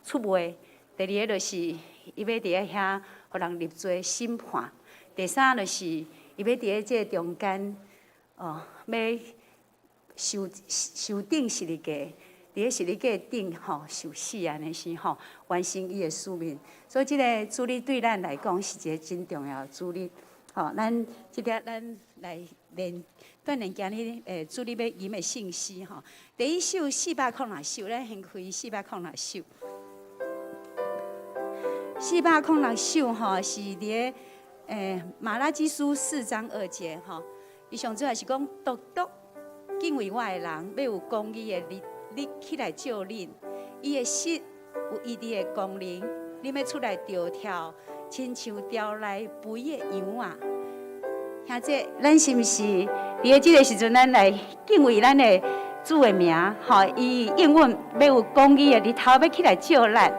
出卖；第二个就是伊要伫咧遐，互人立罪审判；第三就是伊要伫咧这中间，要受定十字架，伫咧十字架顶受死安尼是完成伊的使命。所以即个主日对咱来讲是一个真重要的主日。咱来锻炼今日主日要吟的信息第一首406首，咱先开406首。406首是伫咧马拉基书4章2节伊上主要是讲独敬畏我的人，要有公义的日起来照恁，伊的膝有伊伫的光灵，你要出来着跳，亲像雕来肥的羊啊！兄姐，咱是毋是伫咧即个时阵，咱来敬畏咱的主的名？伊应允要有公义的日头要起来照咱，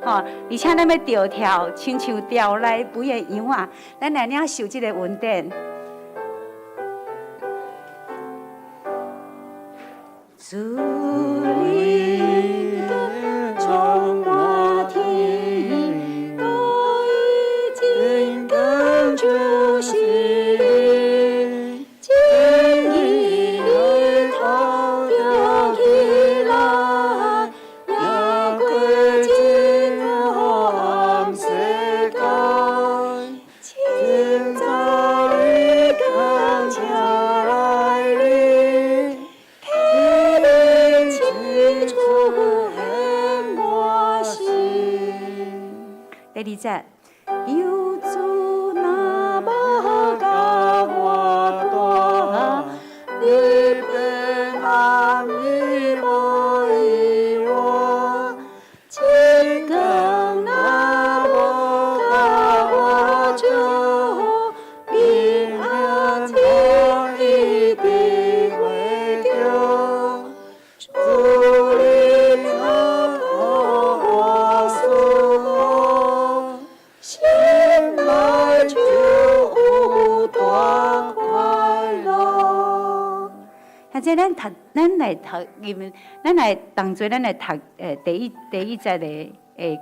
而且咱要着跳，亲像雕来肥的羊啊！咱来领受即个恩典。主你充满天，都已经跟主行，今日里头跳起来，也归进红世界，今早已更加来临。第二节，有主那么高我大，你被难以莫遗忘，情更那么高我就平安天一定会丢，主你可我所。醒来就有大快乐。现在咱来读，咱来同齐，咱来读第一节的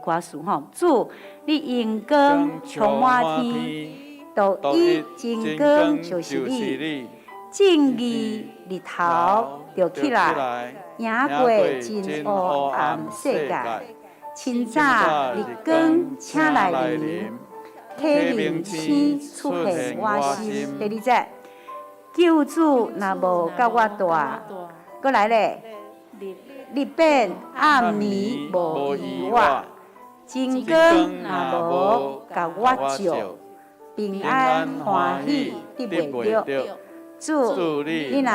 歌词主，你阳光充满天，独一真光就是你，正义日头就起来，赢过真黑暗世界。清早日光，请来临，体明天出现我心。第二节，救主若无甲我大，过来咧，日变暗暝无意外，真光若无甲我照，平安欢喜得袂着。主，你若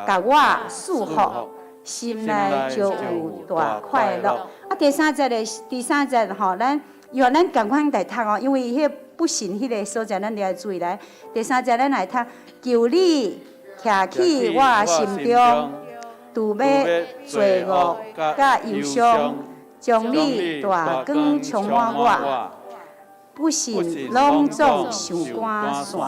甲我祝福。心内就有大快乐。第三节咱要咱赶快来读因为迄不信迄个所在，咱要注意来。第三节咱来读，求你徛起我心中，除要罪恶甲忧伤，将你大光充满我，不信拢总想赶线，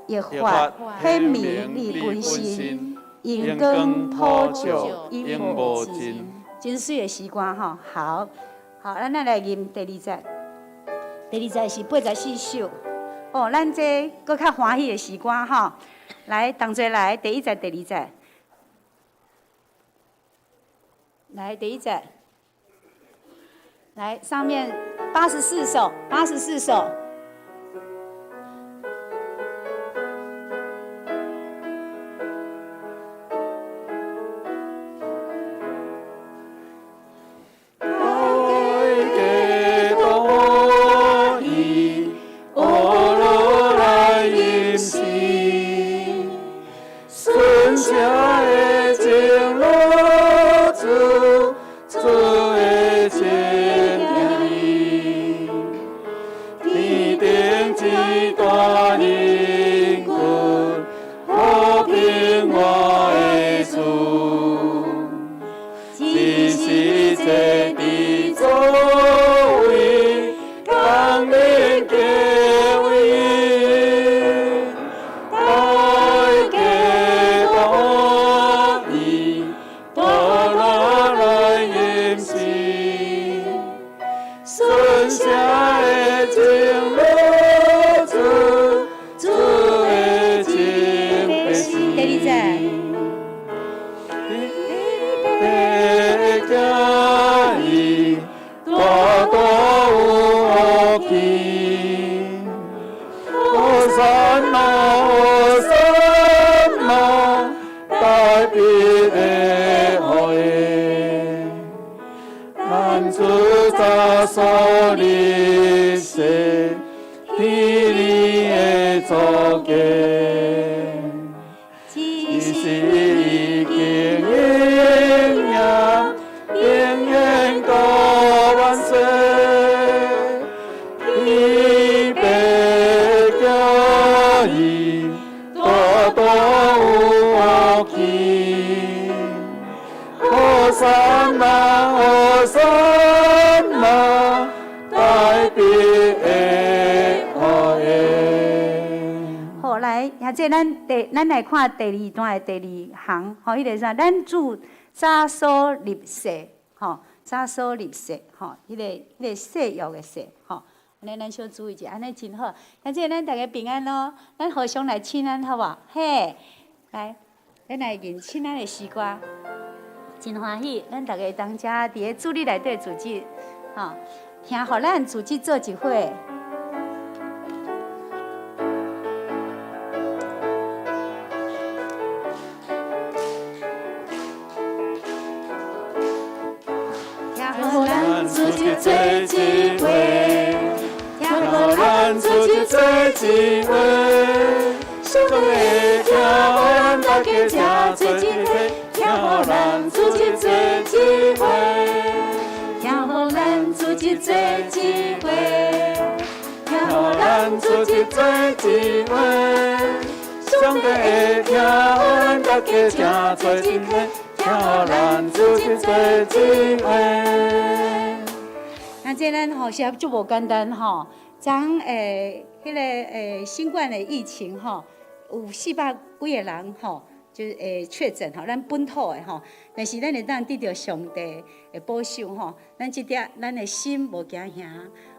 越发显明你本身。阳光普照，因无尽，真水的时光好，咱来吟第二节。第二节是84首咱这搁较欢喜的时光来，同齐来，第一节、第二节，来第一节，来上面84首。你咱主早所立誓，彼你的足迹，只是已经应验，永远高万岁。彼别叫伊大大有福气，好山呐，好山呐，大必会好个。好，来，现在咱来看第二段的第二行，吼，迄个啥？咱主早所立誓，吼，早所立誓，吼，迄个誓约的誓，吼。安尼咱小注意一下，安尼真好。现在咱大家平安咯，咱互相来请安，好无？嘿，来，咱来吟请安的诗歌，真欢喜。咱大家当遮伫咧主日内底组织，吼，听互咱组织做一伙。咱出去做一回，听互咱出去做一回，上会听咱大家正做一回，听互咱出去做一回，听互咱出去做一回，听互咱出去做一回，上会听咱大家正做一回。听咱出去做一回。那这咱吼是足无简单吼，昨迄个新冠的疫情吼，有400几个人吼，就是确诊吼，咱本土的吼，但是咱会当得到上帝的保守吼，咱这点咱的心无惊吓，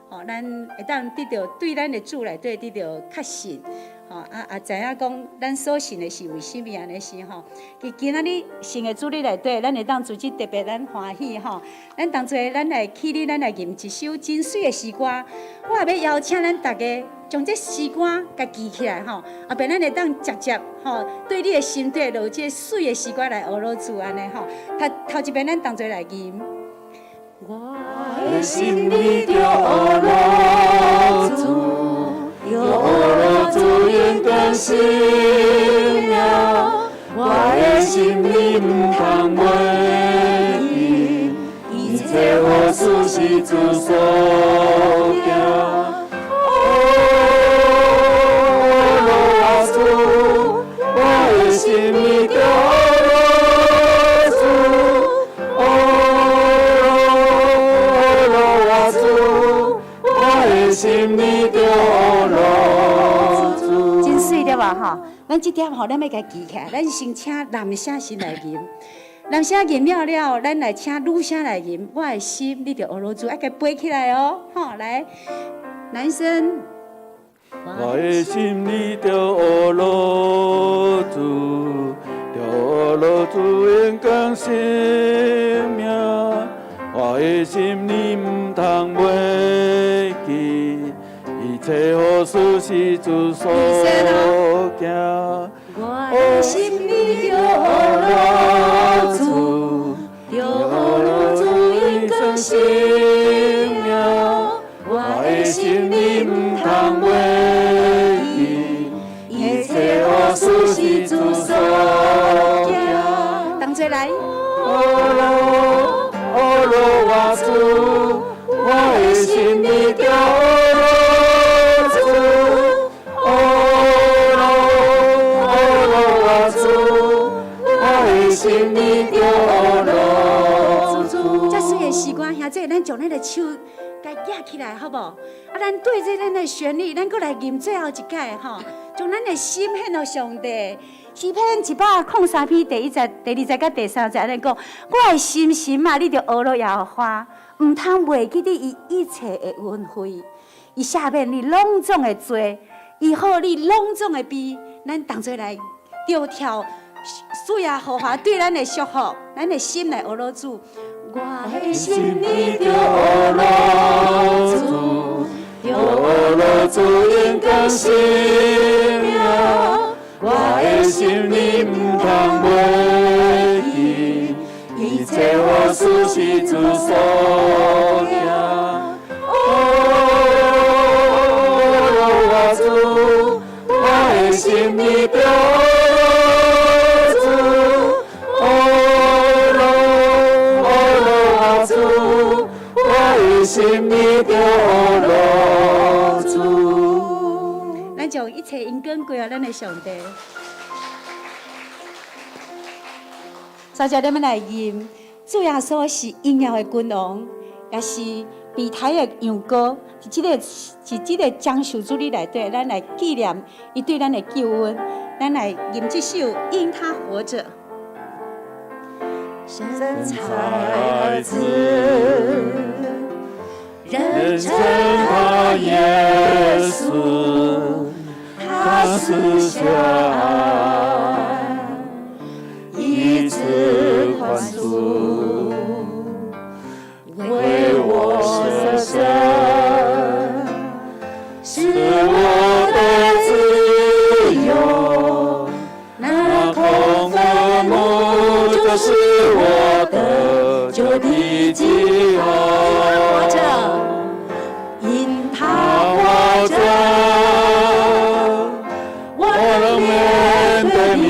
吼，咱会当得到对咱的主内底得到确信。吼知影讲，咱所信的是为什么安尼是吼？今仔日信的主日内底，咱会当组织特别咱欢喜吼。咱同齐，咱来起立，咱来吟一首真水的诗歌。我也要邀请咱大家将这诗歌甲记起来吼，后边咱会当直接吼对你的心底落这水的诗歌来学老主安尼吼。头一遍咱同齐来吟。我的心里着学老主。有了主因更新了，我的心里唔通袂记，一切我事是主所行。哦，主，我的心里着了主，哦，主，我的心里着。真水对吧？吼，咱这点吼，咱要甲记起来。咱先请男声先来吟，男声吟了了，咱来请女声来吟。我的心，你着学老主，爱甲背起来哦。吼，来，男生。我的心里着学老主，着学老主因更生命。我的心里唔通袂记。一切好事是主所行，我的心里着学老主，着学老主因更生命。我的心里唔通袂记，一切好事是主所行。同齐来。哦罗我主，我的心里着。这水的时光，兄弟，咱将咱的手甲举起来，好不？啊，咱对着咱的旋律，咱搁来吟最后一届吼，将咱的心献给上帝。诗篇103篇第20节甲第30节，咱讲，我的心啊，你着学了耶和华，唔通袂记你一切的恩惠，伊下面你拢总的做，伊好你拢总的比，咱同齐来着跳。主耶和华对咱的祝福，咱的心来学老主。我的心里着学老主，着学老主因更生命。我的心里唔通袂记，一切我我思是主所行。我主，我的心里着主。我主，我的心里着主。咱将一切因根归啊，咱的上帝。所以咱们来吟，主耶稣是荣耀的君王，也是备胎的羊羔，是这个掌受主日内底，咱来纪念伊对咱的救恩。咱来吟这首《因他活着》。神才子，人称他耶稣，他赐下爱，以此宽恕，为我舍身，是我的自由。那空坟墓就是我的救的记号。因他活着，我能面对明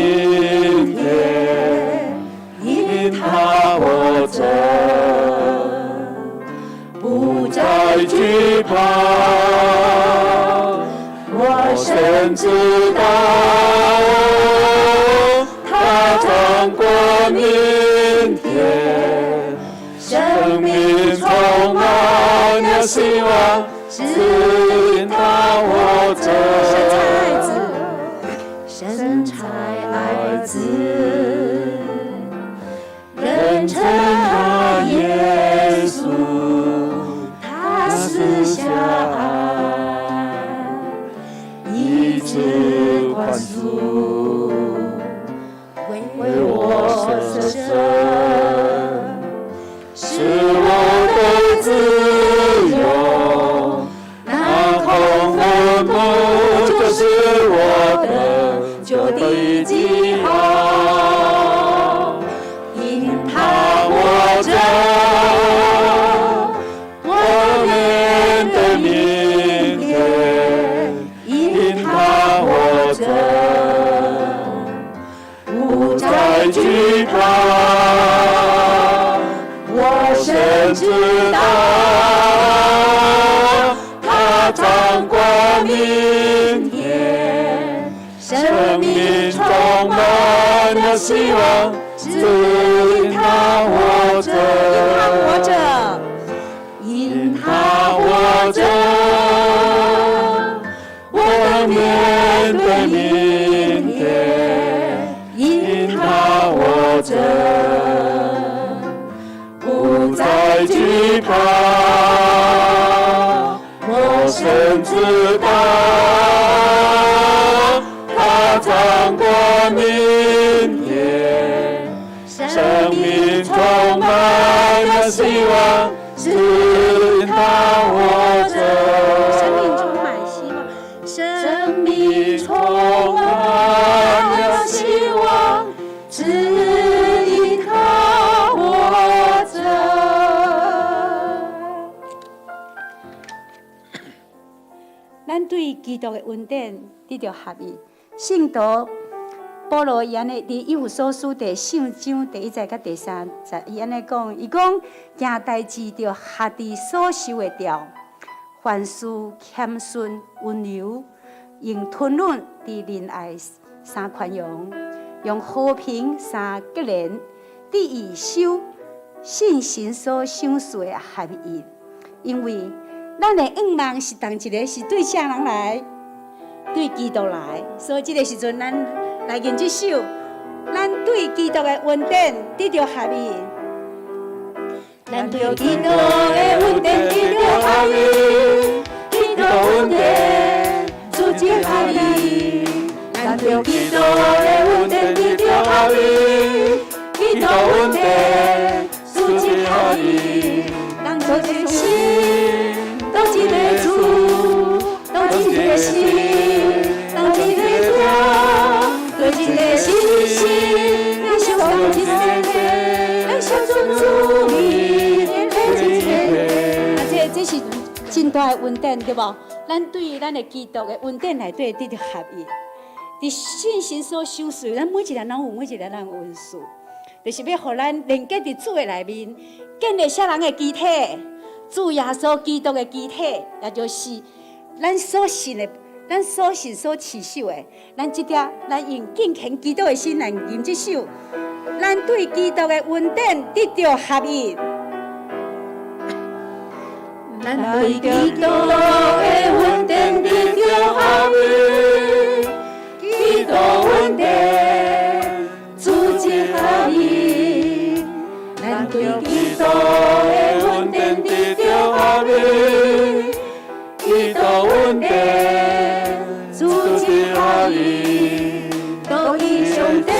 天。因他活着，不再惧怕。我深知道，他掌管明天。生命充满了希望，只因他活着。神才爱子，人称他耶稣，他赐下爱，以此宽恕，为我舍身，是我的自由。那空坟墓就是我的救的记号。因他活着，我面对明天。因他活着，不再惧怕。我深知道，他掌管明天。生命充满了希望，只因他活着。因他活着，我能面对明天。因他活着，不再惧怕。我深知道，他掌管明天。生命充满了希望，只因他活着。生命充满了希望，只因他活着。咱对基督的恩典得到合意。圣徒保罗伊安尼伫以弗所书第4章第1节甲第3节，伊安尼讲，伊讲行代志着合伫所受的调，凡事谦逊温柔，用吞忍伫仁爱三宽容，用和平三结连，伫以修信心所赏赐的合意。因为咱的愿望是同一个，是对啥人来？对基督来。所以这个时阵，咱来吟这首，咱对基督的恩典得到合意。咱对基督的恩典得到合意，基督恩典主之合意。咱对基督的恩典得到合意，基督恩典主之合意。咱做一个心，都一个主，都一个心，都一个家，都一个信心，咱相信一个，咱相信主。大的恩典，对无？咱对咱的基督的恩典内底得到合一，伫信心所修饰，咱每一个人有每一个人的恩赐，就是要互咱连接伫主的内面，建立啥人的基体，主耶稣基督的基体，也就是咱所信的。咱所信所持守的，咱这条，咱用敬虔基督的心来吟这首，咱对基督的恩典得到合一。咱对基督的恩典得到合一，基督恩典主之合一。咱对基督的恩典得到合一，基督恩典。都以兄弟，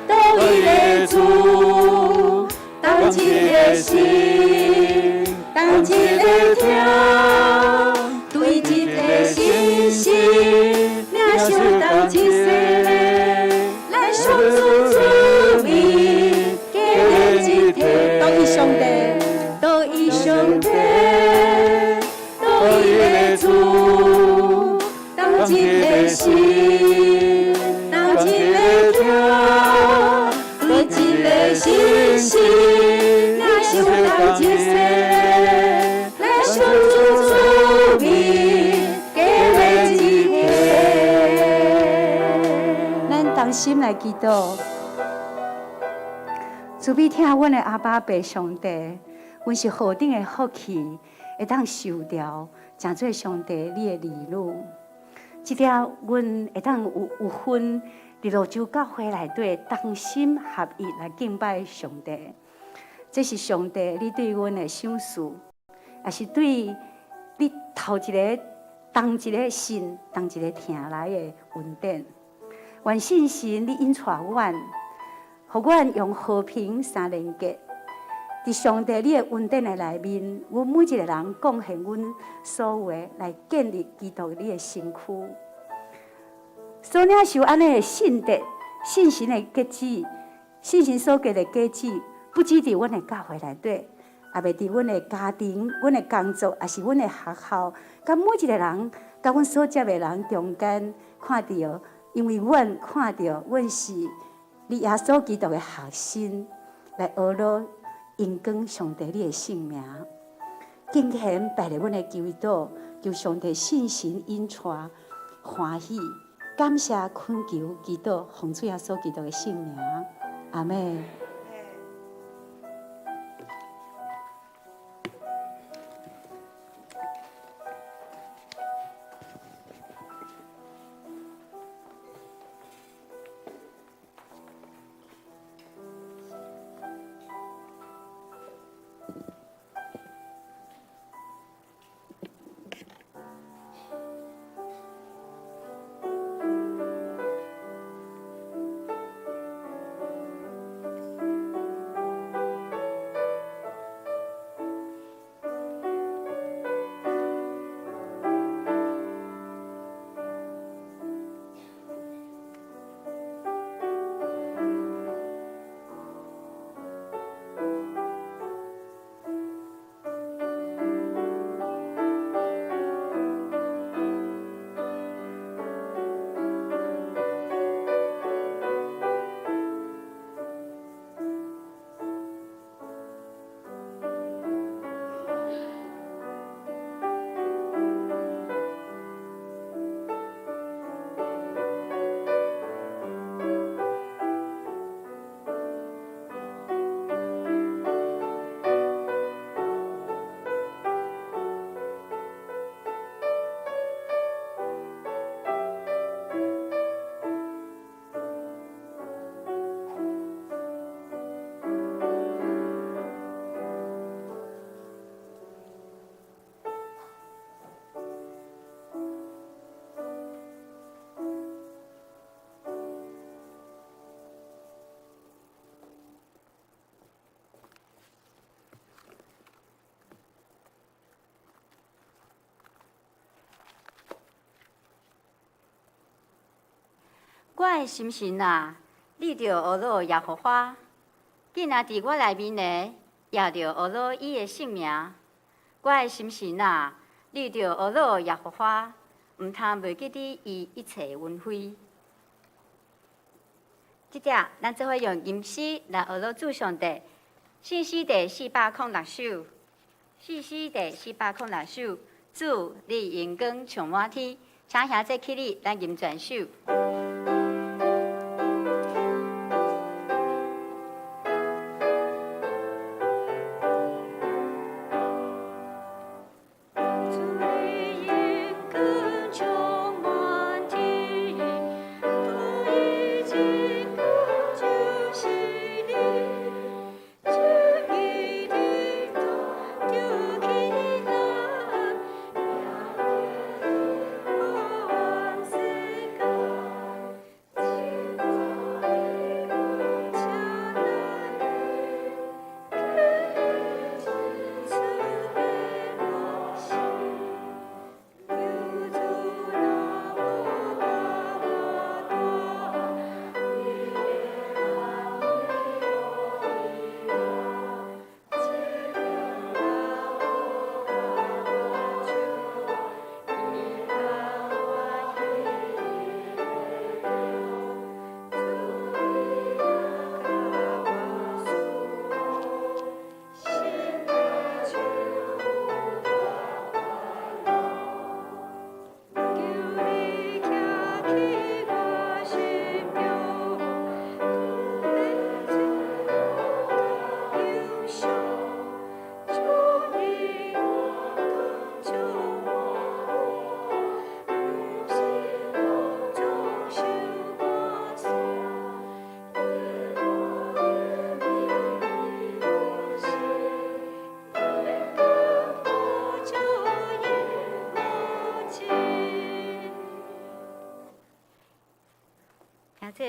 都以主，当一个心，当一个听，对一个信心，领受当一世，咱相助助民，结合一体，都以兄弟，都以兄弟，都以个主。当一个心，当一个听，对一个信心，领受当一世，来相助助民，结合一体。咱同心来祈祷，主必听阮的阿爸爸上帝，阮是何等的福气，会当受掉，成做上帝你的儿女。这条，阮会当有份伫罗州教会内底同心合意来敬拜上帝。这是上帝你对阮的赏赐，也是对你头一个、当一个信、当一个听来的恩典。愿信神你引带阮，互阮用和平相连结。伫上帝你的恩典的内面，阮每一个人贡献阮所有的来建立基督你的身躯。所领受安尼的信德、信心的结子、信心所结的果子，不只伫阮的教会内底，也袂伫阮的家庭、阮的工作，也是阮的学校，甲每一个人、甲阮所接的人中间看到，因为阮看到，阮是你耶稣基督的学生，来学罗荣光上帝你的圣名，敬虔拜入阮的求祷，求上帝信心引带欢喜。感谢恳求基督奉主耶稣基督的圣名，阿门。我的心神啊，你着学罗耶和华，紧啊伫我内面的，也着学罗伊的性命。我的心神啊，你着学老耶和华，毋通袂记得伊一切恩惠。即只，咱做伙用吟诗来学老主上帝。信诗第406首，信诗第406首，主，你阳光充满天，请兄姐起立，咱吟全首。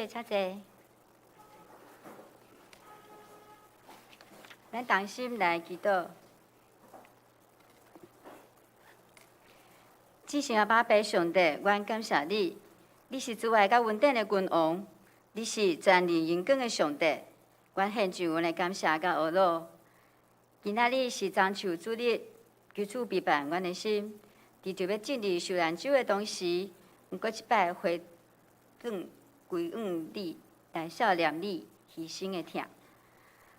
请坐。咱同心来祈祷。至圣阿爸爸上帝，阮感谢你，你是慈爱甲稳定的君王，你是全能荣光的上帝。阮献上阮的感谢甲学老。今仔日是中秋主日，求主陪伴阮的心，伫就要进入受难周的同时，毋过一摆回转归往你，来少念你牺牲的疼。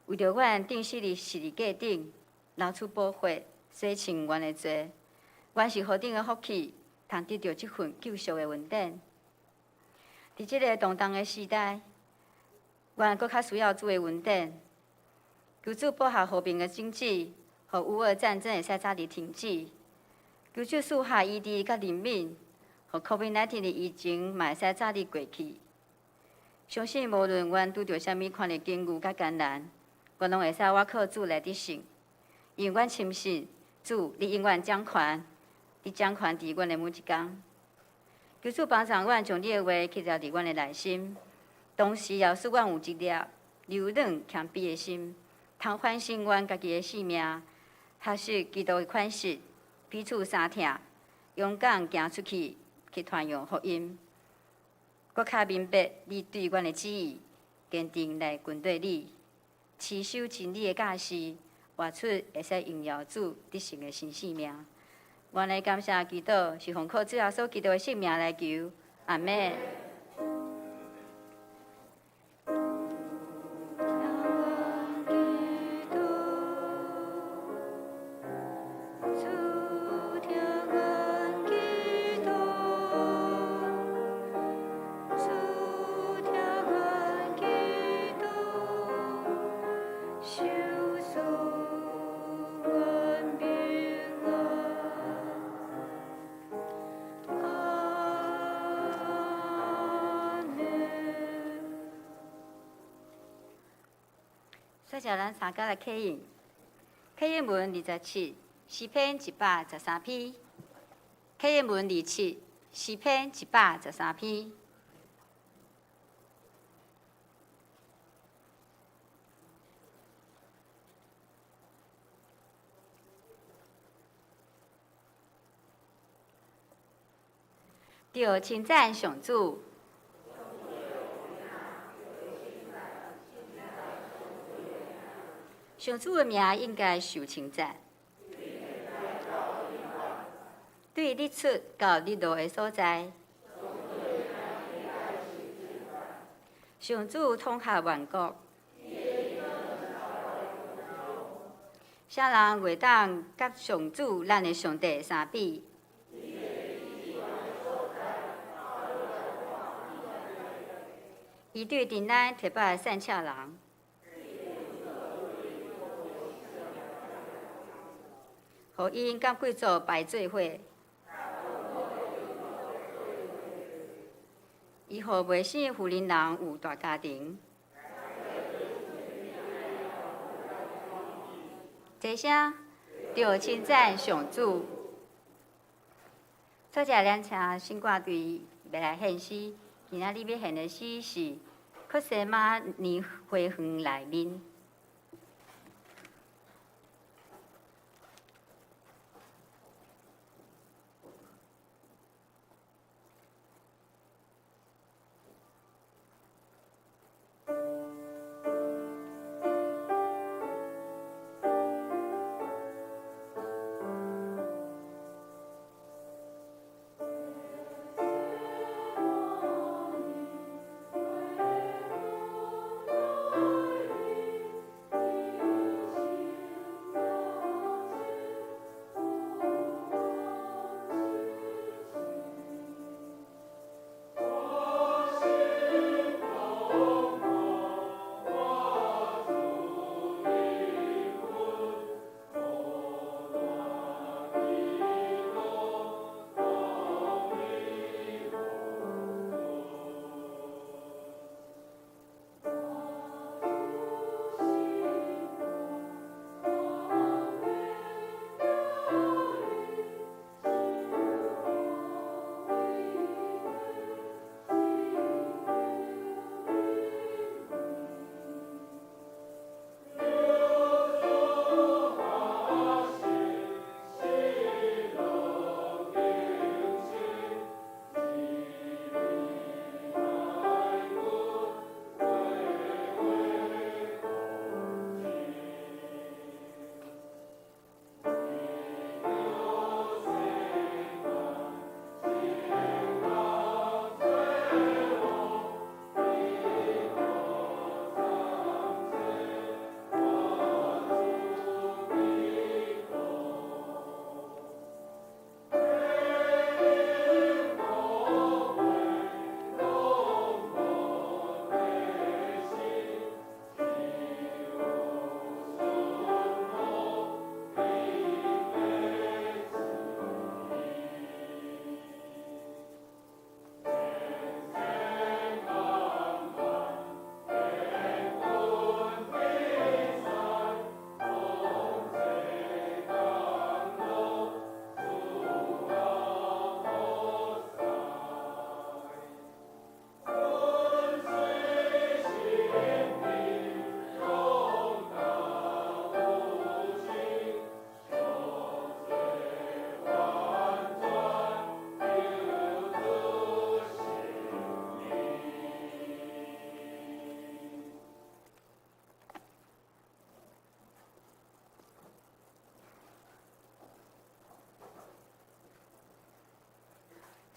为着阮定死伫十字架顶，流出宝血，洗清阮的罪。阮是何等的福气，通得到即份救赎的恩典。伫即个动荡的时代，阮搁较需要主的恩典。求主保下和平的经济，互乌俄战争会使早日停止。求主赐下医治甲怜悯，互 COVID-19 的疫情嘛会使早日过去。相信无论阮拄着啥物款的境遇甲艰难，阮拢会使倚靠主来得胜。因为阮深信主，你永远掌权，你掌权伫阮的每一天。求主帮助阮，将你的话刻在伫阮的内心，同时也使阮有一粒柔软谦卑的心，通反省阮家己的性命，学习基督的款式，彼此相疼，勇敢行出去，去传扬福音。搁较明白你对阮的旨意，坚定来跟对你，持守真理的教示，活出会使荣耀主得胜的新生命。阮来感谢基督，是奉靠主耶稣基督的性命来求，阿门。说着咱三家来客应，客应文27，诗篇113篇。客应文27，诗篇113篇。着称赞上主。上主的名应该受称赞。对日出到日落的所在。上主统辖万国，啥人袂当甲上主咱的上帝相比？伊对阵咱提拔善车人，互因甲贵族排做伙。伊互袂死富人人有大家庭。这声着称赞上主。作者咱请新歌队要来献诗，今仔日要献的诗是《克西玛尼花园内面》。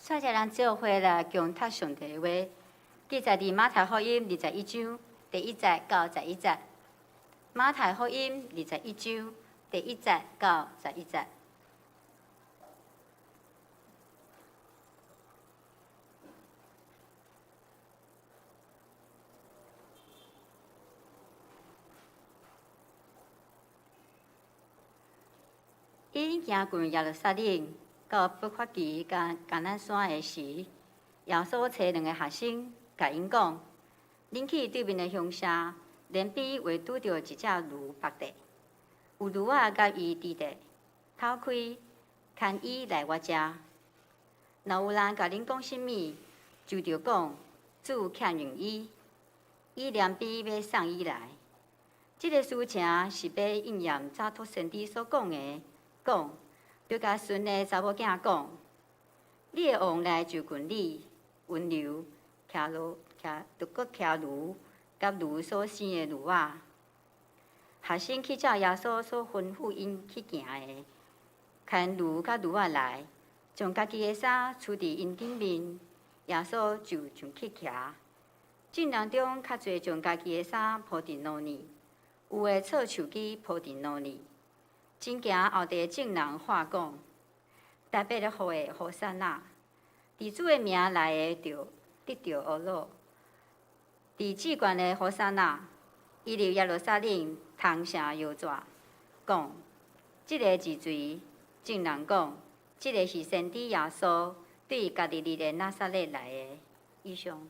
煞者人召会来强读上帝的话，记载伫马太福音21章第1节到11节。马太福音21章第1节到11节。因行过耶路撒冷到伯法其甲橄榄山的时，耶稣找2个学生，甲因讲：恁去对面的乡下，连边会拄着一只驴伏地，有驴仔甲伊伫地，透开，牵伊来我遮。若有人甲恁讲甚物，就着讲主欠用伊，伊连边要送伊来。这个事情是要应验早托先知所讲的。讲，就甲孙的查某囝讲：你的王来就近你，温柔骑驴，独个骑驴，甲驴所生的驴仔。学生去照耶稣所吩咐因去行的，牵驴甲驴仔来，将家己的衫除伫因顶面，耶稣就上去徛。众人中较侪将家己的衫铺伫路呢，有的错手机铺伫路呢。真惊后地众人话讲，台北的好的和散那，伫主的名内的着得着恶乐。伫至悬的和散那，伊入耶路撒冷，通声摇纸，讲：即个是谁？众人讲：即个是先知耶稣，对家己立的拿撒勒来的。以上。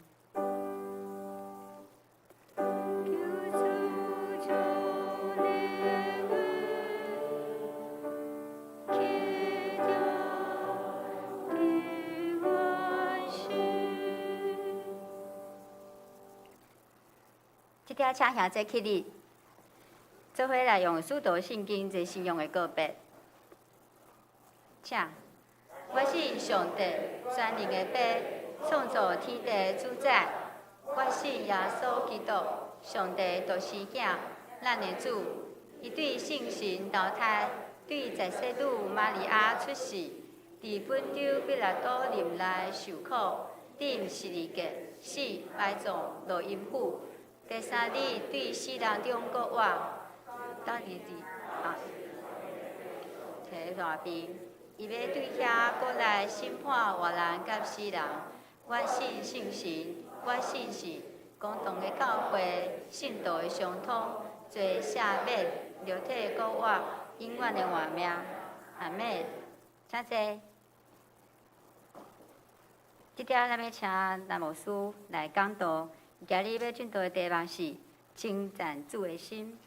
即条请兄姐起立，做伙来用使徒圣经做信仰的告别。请，我是上帝全能的爸，创造天地的主宰。我是耶稣基督，上帝独生囝，咱的主。伊对圣神投胎，对在世女玛利亚出世，伫本州彼拉多林内受苦，顶十字架，死埋葬落阴府。第三日对死人中国活，到日摕大病，伊要对遐国来审判活人甲死人。我信圣神，我信是共同的教会，信道的相通，做赦免，肉体国活，永远的活命。阿妹，请坐。即条咱要请南牧师来讲道。今日要进道的题目是称赞主的心。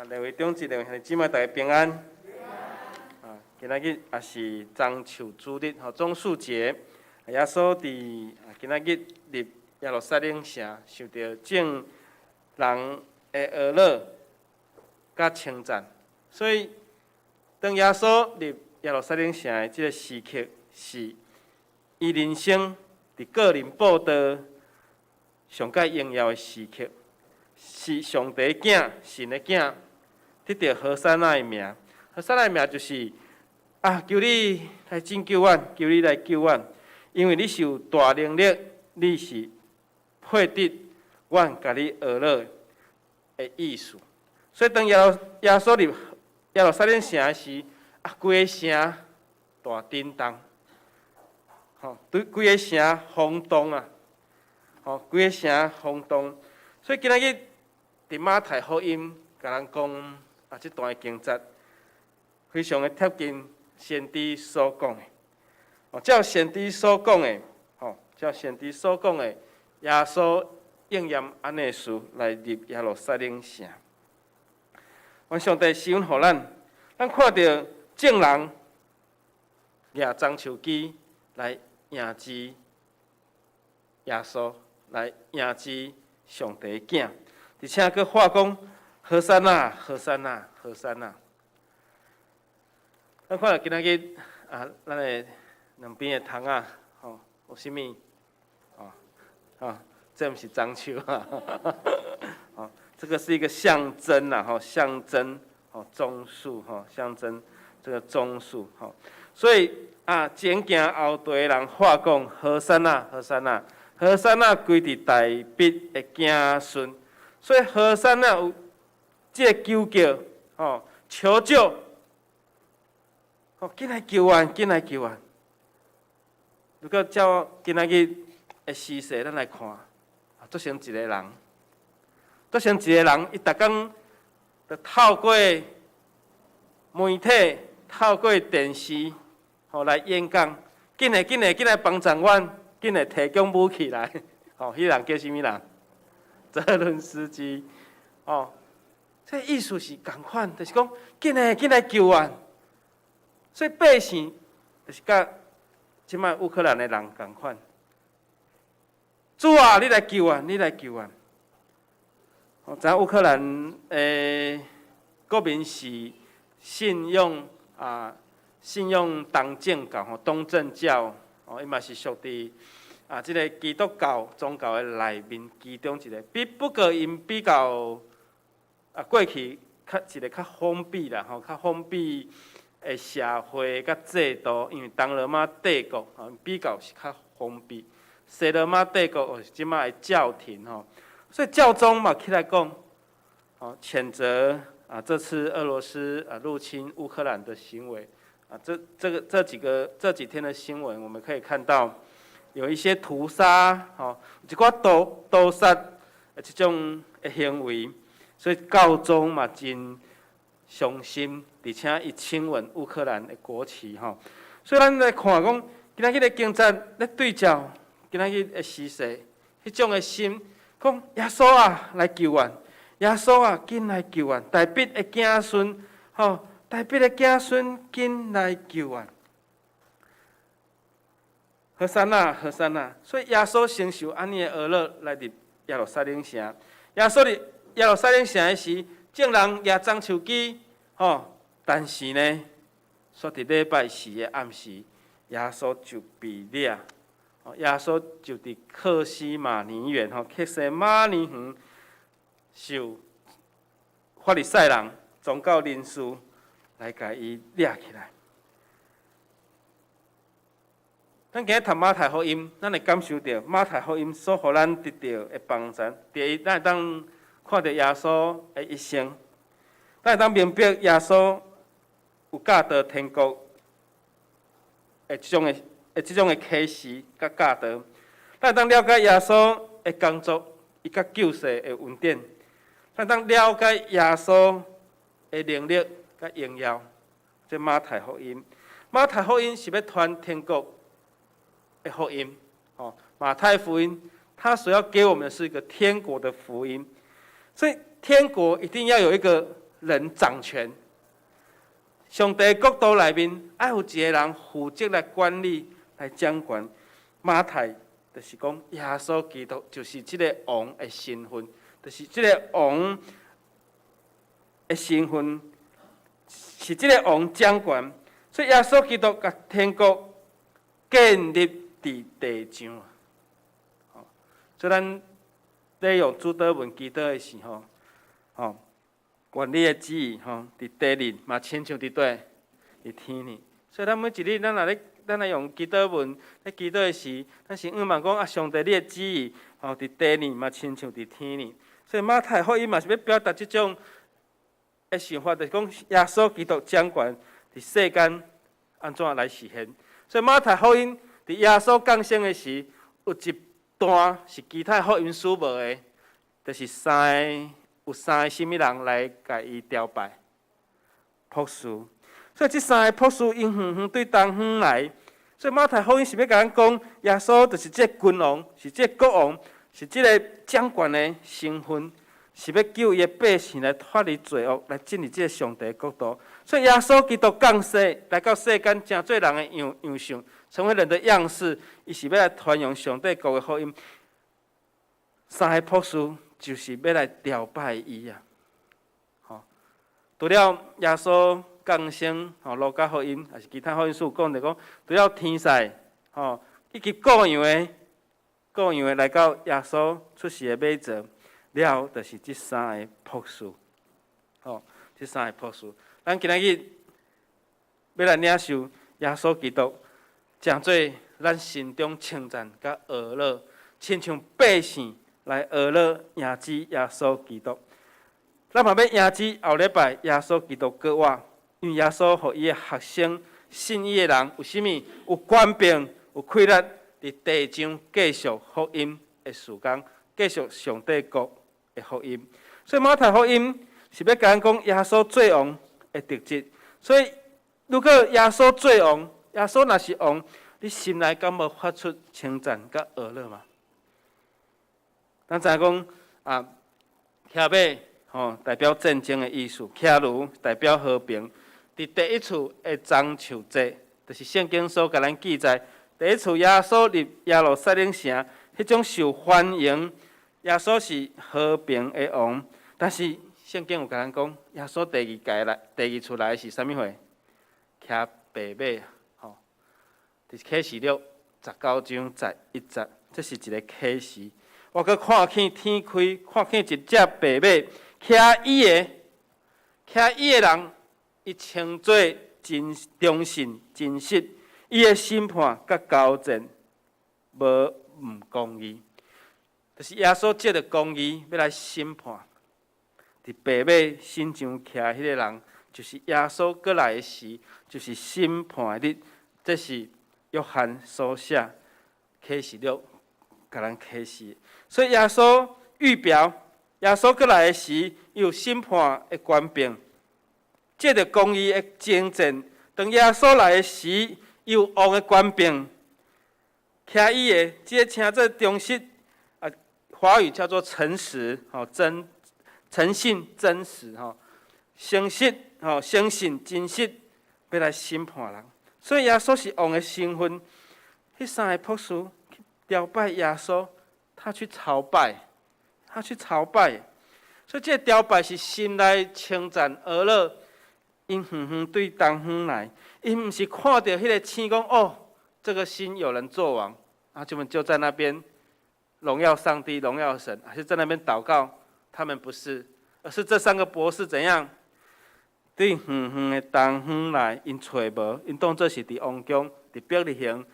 列位长子、列位兄弟姊妹，大家平安。今仔日也是中秋主日，棕树节。耶稣伫今仔日入耶路撒冷城，受到众人的娱乐甲称赞，所以当耶稣入耶路撒冷城的这个时刻，是伊人生伫个人报道上界荣耀的时刻，是上帝囝、神的囝得到何塞那的名。何塞那的名就是求你来拯救我，求你来救我，因为你是有大能力，你是配得我甲你娱乐的意思。所以当耶稣入耶路撒冷城时，规个城大震动。对规个城轰动啊！规个城轰动，所以今仔日伫马太福音甲咱讲即段经节，非常的贴近先知所讲的。照先知所讲的，照先知所讲的，耶稣应验安尼事来入耶路撒冷城。愿上帝施恩予咱，咱看到众人举棕树枝来迎接耶稣，来迎接上帝的囝，而且佫话讲：何塞那，何塞那，何塞那。咱看到今仔日咱的两边的窗仔，有啥物？这毋是樟树啊，这个是一个象征啦，象征棕树，象征这个棕树，所以前行后队的人话讲：何塞那，何塞那，何塞那归伫大笔的子孙，所以何塞那有这个求救，求救，紧来救援，紧来救援。如果照今仔日的时势，咱来看，做成一个人，做成一个人，伊逐工就透过媒体、透过电视，来演讲，紧来帮助阮，紧来提供武器来。迄人叫啥物人？泽伦斯基。这意思是共款，就是讲紧来救援。所以百姓就是甲即摆乌克兰的人共款。主啊，你来救援，你来救援。咱乌克兰国民是信仰东正教、东正教，伊嘛是属伫即个基督教宗教的内面其中一个。不过因比较过去一个较封闭啦，吼，较封闭的社会甲制度，因为东罗马帝国比较是较封闭，西罗马帝国是即马的教廷吼，所以教宗嘛起来讲，谴责这次俄罗斯入侵乌克兰的行为这几天的新闻，我们可以看到有一些屠杀，一寡屠杀这种的行为，所以教宗嘛真伤心，而且伊亲吻乌克兰的国旗所以咱来看讲，今仔日的经节咧对照今仔日的时势，迄种的心，讲耶稣啊来救援，耶稣啊紧来救援，大必的子孙，大必的子孙紧来救援。何山呐，何山呐！所以耶稣承受安尼的厄乐来入耶路撒冷城。耶稣入耶路撒冷城的时，众人也张手机，但是呢，煞伫礼拜四的暗时，耶稣就被掠。耶稣就伫克西马尼园，克西马尼园受法利赛人、宗教人士来甲伊掠起来。咱今日读马太福音，咱会感受到马太福音所互咱得到的帮助。第一，咱会当看到耶稣的一生，咱会当明白耶稣有教导天国的这种的启示甲教导。咱会当了解耶稣的工作，伊甲救世的恩典。咱会当了解耶稣的能力甲荣耀。这马太福音，马太福音是要传天国的福音，马太福音，它所要给我们的是一个天国的福音，所以天国一定要有一个人掌权。上帝国度内面，要有一个人负责来管理、来掌管。马太就是讲，耶稣基督就是这个王的身份，就是这个王的身份，是这个王掌管。所以耶稣基督甲天国建立伫地上，所以咱咧用主祷文祈祷的时候，愿你的旨意伫地里嘛亲像伫底伫天里。所以咱每一日咱来用祈祷文咧祈祷的时，咱先仰望讲上帝你的旨意伫地里嘛亲像伫天里。所以马太福音嘛是要表达这种的想法，就是讲耶稣基督掌管伫世间安怎来实现。所以马太福音伫耶稣降生的时，有一段是其他福音书无的，就是有三个什么人来甲伊朝拜博士。所以这三个博士因远远对东方来，所以马太福音是要甲咱讲，耶稣就是这个君王，是这个国王，是这个掌管的身份，是要救伊的百姓来脱离罪恶，来进入这个上帝的国度。所以耶稣基督降世来到世间，成做人的样相，成为人的样式，伊是要来传扬上帝国的福音。三个博士就是要来朝拜伊啊！除了耶稣降生，路加福音还是其他福音书讲着讲，除了天使，以及各样的来到耶稣出世的美座，了就是这三个博士，这三个博士。咱今仔日要来领受耶稣基督，诚做咱心中称赞甲学乐，亲像百姓来学乐迎接耶稣基督。咱嘛要迎接后礼拜耶稣基督国活，因为耶稣互伊的学生、信伊的人有啥物？有权柄、有权力，伫地上继续福音的事工，继续上帝国的福音。所以马太福音是要甲咱讲耶稣做王的特质。所以如果耶稣做王，耶稣若是王，你心内敢无发出称赞甲学乐嘛？咱知影讲骑马代表战争的意思，骑驴代表和平。伫第一次的棕树节，就是圣经所甲咱记载，第一次耶稣入耶路撒冷城，迄种受欢迎，耶稣是和平的王。但是圣经有甲咱讲，耶稣第二次来是啥物货？骑白马，就是启示录19章11节，这是一个启示。我阁看见天开，看见一只白马，骑徛伊的人，伊称做真忠信、真实，伊的审判甲交战无毋公义，就是耶稣借着公义要来审判。伫白马身上徛迄个人，就是耶稣过来的时，就是审判的日。这是约翰所写启示录，甲人启示。所以耶稣预表，耶稣过来的时，有审判的权柄，借着公义的征战。当耶稣来的时，有王的权柄，徛伊的，即个称做忠实，华语叫做诚实，诚信、真实，诚实，诚信、真实，要来审判人。所以耶稣是王的身份，迄三个博士去雕拜耶稣，他去朝拜。所以这个雕拜是心内称赞而乐，因远远对东方来，因毋是看到迄个星讲哦，这个星有人做王，啊，就在那边荣耀上帝、荣耀神，还是在那边祷告？他们不是，而是这三个博士怎样？对远远的东方来，因找无，因当作是伫王宫、伫伯利恒，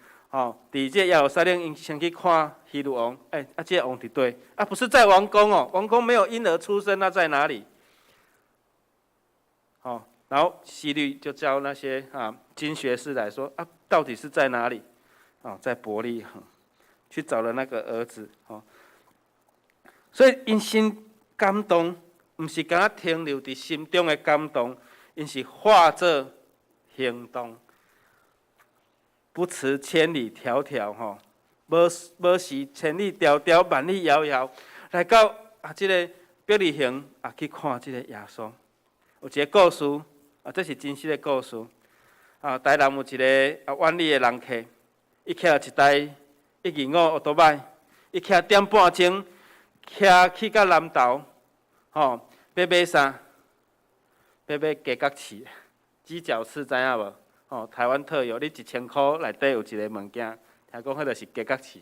伫这耶路撒冷，因先去看希律王，这个王伫对，不是在王宫哦，王宫没有婴儿出生，那在哪里？然后希律就叫那些经学士来说，到底是在哪里？在伯利恒，去找了那个儿子，所以因心感动，毋是敢停留伫心中的感动。因是化作行动，不辞千里迢迢，无时千里迢迢，万里遥遥，来到这个伯利恒去看这个耶稣。有一个故事这是真实的故事。台南有一个远里的人客，伊骑了一台125奥多摆，伊骑点半钟，去到南投，要买啥？要买鸡角翅、鸡脚翅，知影无？台湾特有，你1000块内底有一个物件，听讲迄就是鸡角翅。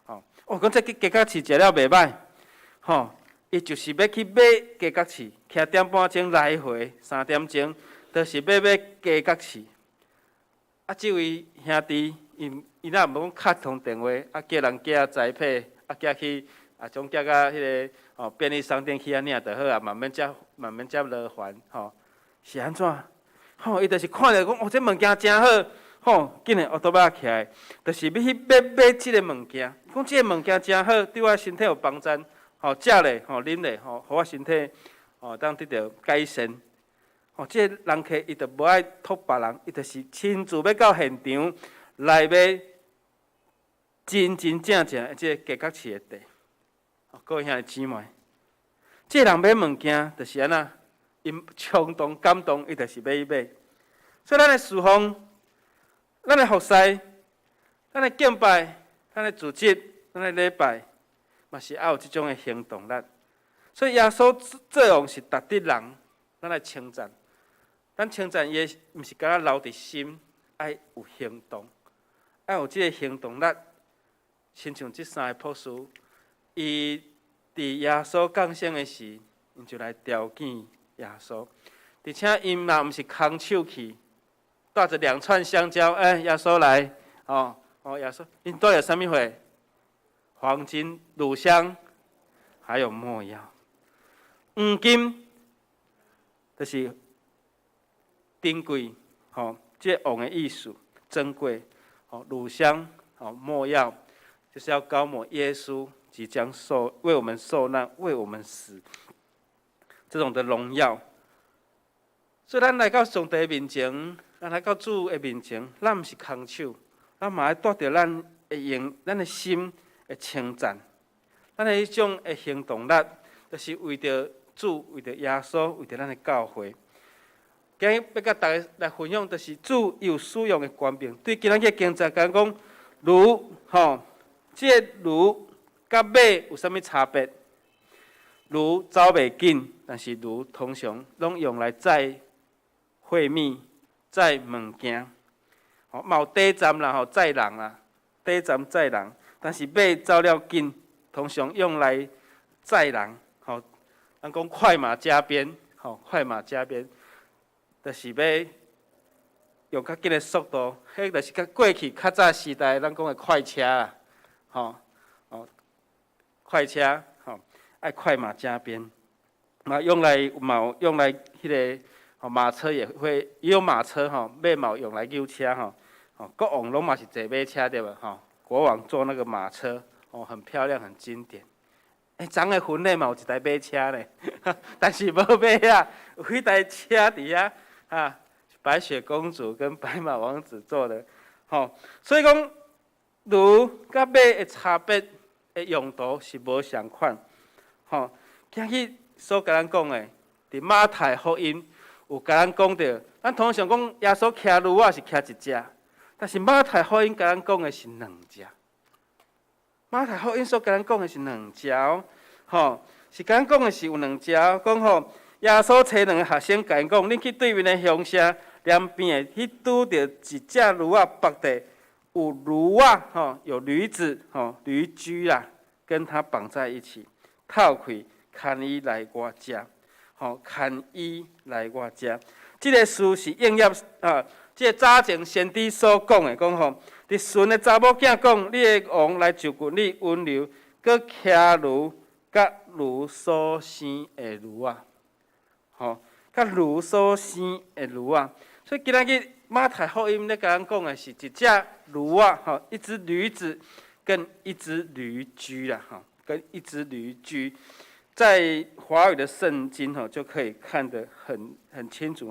讲这鸡角翅食了袂歹，伊就是要去买鸡角翅，骑点半钟来回3点钟，就是要买鸡角翅。这位兄弟，伊若无讲敲通电话，叫人寄宅配，寄去将寄到迄个便利商店去领就好慢慢才落还，是安怎？伊就是看着讲，这物件真好，紧的奥多摆起来，就是要去买这个物件。讲这个物件真好，对我身体有帮助，食咧，啉咧，互我身体当得到改善。这个人客伊就无爱托别人，伊就是亲自要到现场来买真正的这个鸡角翅的地。各位兄弟姊妹，这人买物件就是安那，因冲动感动，伊就是要去买。所以咱的侍奉，咱的服侍，咱的敬拜，咱的组织，咱的礼拜，嘛是要有这种的行动力。所以耶稣作用是值得人，咱来称赞。咱称赞伊，毋是敢若留伫心，爱有行动，爱有这个行动力。亲像这三个博士，伊伫耶稣降生的时，因就来朝见耶稣，而且因嘛毋是空手去，带着2串香蕉，耶稣来，耶稣，因带了什么货？黄金、乳香，还有没药。黄金就是珍贵，这王的意思，珍贵，乳香，没药，就是要高抹耶稣即将为我们受难，为我们死，这种的荣耀。所以咱来到上帝面前，咱来到主的面前，咱毋是空手，咱嘛要带着咱的心的称赞，咱的迄种的行动力，就是为着主，为着耶稣，为着咱的教会。今日要甲大家来分享，就是主有使用的权柄。对今仔日经节讲，如这如甲马有啥物差别？如走袂紧，但是如通常拢用来载货物、载物件。嘛有底站啦，载人啦，底站载人。但是马走了紧，通常用来载人。咱讲快马加鞭，快马加鞭，就是要用较紧的速度，迄就是甲过去较早时代咱讲的快车啦，快车爱快马加鞭，用来迄个马车也有马车马嘛用来扭车国王拢嘛是坐马车对吧？国王坐那个马车很漂亮，很经典。昨个婚礼嘛有一台马车咧，但是无马啊，有一台车伫遐白雪公主跟白马王子坐的，所以讲驴甲马的差别的用途是无相款，今日所甲咱讲的，伫马太福音有甲咱讲到，咱通常讲耶稣骑驴是骑一只，但是马太福音甲咱讲的是两只。马太福音所甲咱讲的是两只是甲咱讲的是有两只，讲耶稣找两个学生甲因讲，恁去对面的乡下两边的，去拄着一只驴北地，有驴有驴子驴驹啦，跟它绑在一起，套开，牵伊来我家，牵伊来我家。这个事是应验这个早前先知所讲的，讲伫顺的查某囝讲，你的王来就近你温柔，佮骑驴，甲驴所生的驴甲驴所生的驴所以今仔日马太福音咧，甲咱讲的是一只驴一只驴子跟一只驴驹啦，跟一只驴驹，在华语的圣经就可以看得很清楚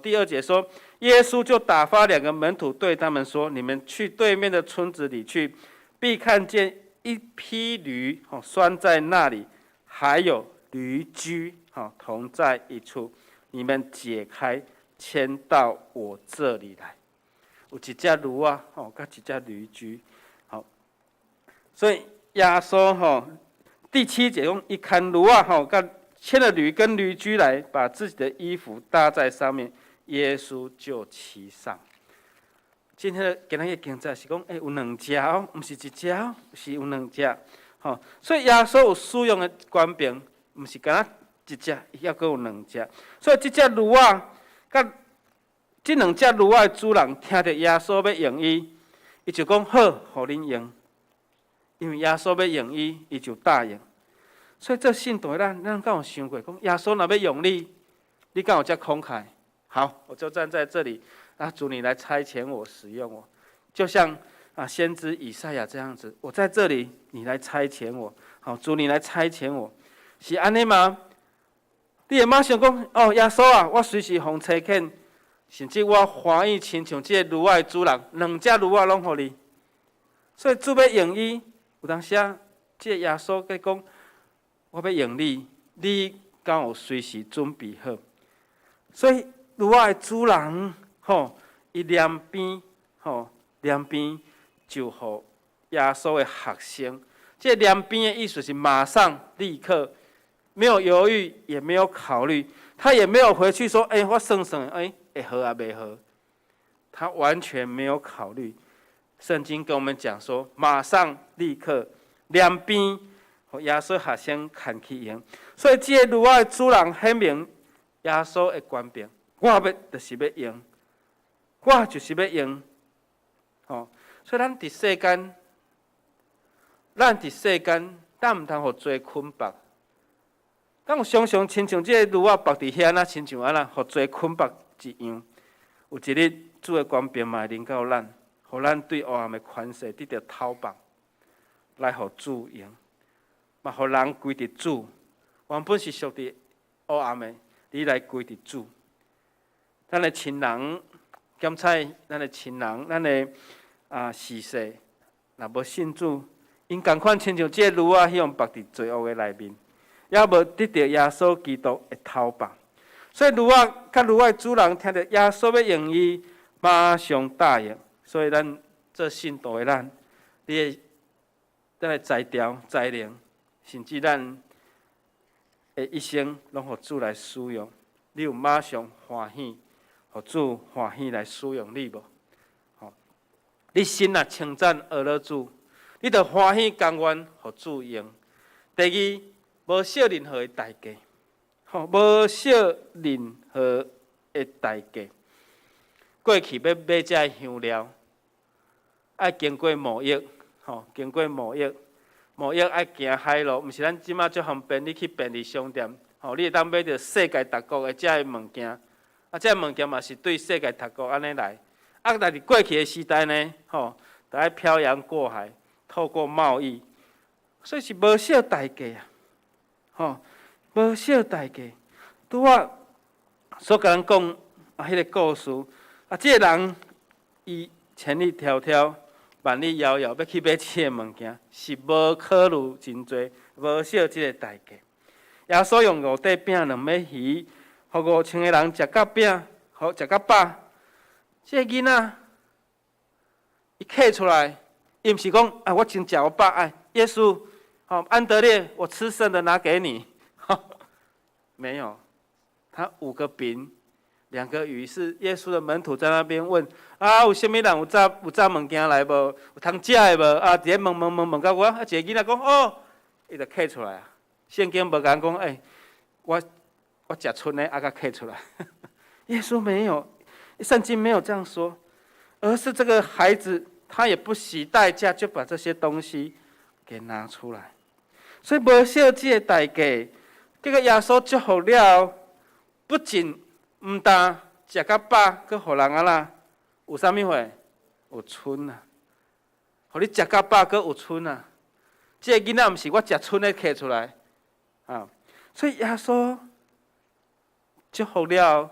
第2节说，耶稣就打发2个门徒对他们说：“你们去对面的村子里去，必看见一匹驴拴在那里，还有驴驹同在一处。你们解开，牵到我这里来。”有一只驴甲一只驴驹，所以耶稣第7节讲，一看驴牵了驴跟驴驹来，把自己的衣服搭在上面，耶稣就骑上。今天的经节是讲，有两只不是一只是有两只所以耶稣有使用的官兵，不是干一只，抑阁有两只。所以这只驴甲这两只驴的主人听到耶稣要用伊，伊就讲好，互恁用。因为耶稣要用伊，伊就答应。所以这信徒咱敢有想过，讲耶稣若要用你，你敢有这慷慨？好，我就站在这里，主你来差遣我，使用我，就像先知以赛亚这样子，我在这里，你来差遣我。好，主你来差遣我，是安尼吗？你会马上讲耶稣我随时互差遣，甚至我欢喜亲像这个驴的主人，两只驴拢互你。所以主要用伊。有当时这个耶稣在讲，我要用你，你敢有随时准备好？所以驴的主人伊两边就互耶稣的学生。这两边的意思是马上立刻，没有犹豫，也没有考虑，他也没有回去说，我算算，会好袂好？他完全没有考虑。圣经跟我们讲说，马上立刻两边和耶稣学生牵去用。所以这个驴的主人显明耶稣的权柄，我就是要用，我就是要用。所以咱伫世间，咱唔通互罪捆绑。咱有常常亲像这个驴绑伫遐亲像安那，互罪捆绑一样。有一日，主的权柄嘛会临到咱。互咱对黑暗的权势得到讨绑，来互主用，嘛互人归伫主。原本是属伫黑暗的，你来归伫主。咱的亲人检查，咱的亲人，咱的逝世，若无信主，因共款亲像这驴希望绑伫罪恶的内面，也无得到耶稣基督的讨绑。所以驴甲驴的主人听到耶稣要用伊，马上答应。所以咱做信徒的咱的才调才能，甚至咱的一生拢互主来使用。你有马上欢喜，互主欢喜来使用你无？你心啊称赞阿拉主，你着欢喜甘愿互主用。第二，无少任何的代价。无少任何的代价。过去要买这香料，爱经过贸易，经过贸易爱行海路，毋是咱即马足方便，你去便利商店，你会当买到世界各国的这物件，这物件嘛是对世界各国安尼来。但是过去的时代呢，都爱漂洋过海，透过贸易，所以是无少代价啊，无少代价。拄我所甲咱讲迄个故事，这个人伊千里迢迢、万里遥遥要去买这个物件，是无考虑真多，无少这个代价。耶稣用5块饼、2尾鱼，互5000个人食到饼，好食到饱。这个囡仔，伊摕出来，伊毋是讲我真食我饱，耶稣，安德烈，我吃剩的拿给你，没有，他5个饼、2个鱼，是耶稣的门徒在那边问有啥物人有炸物件来无？有通食的无？直接问到我，一个囡仔讲伊就摕出来啊。圣经无讲我食剩的甲摕出来，耶稣没有。圣经没有这样说，而是这个孩子他也不惜代价就把这些东西给拿出来，所以无少这个代价。这个耶稣祝福了，不仅唔但食到饱，佮互人有啥物货？有剩啊！互你食到饱，佮有剩啊！这个囡仔毋是我食剩的摕出来所以耶稣祝福了。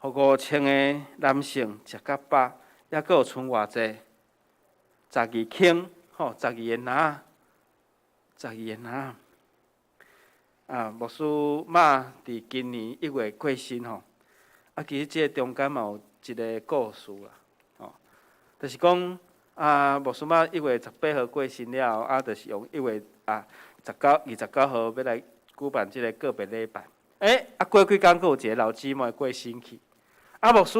互5000个男性食到饱，还佫有剩偌济？12斤，12个拿，12个拿。牧师妈伫今年1月过身其实这中间嘛有一个故事啦，就是讲牧师妈1月18号过身了后，就是用1月29号要来举办这个告别礼拜。过几天佫有一个老姊妹过身去。牧师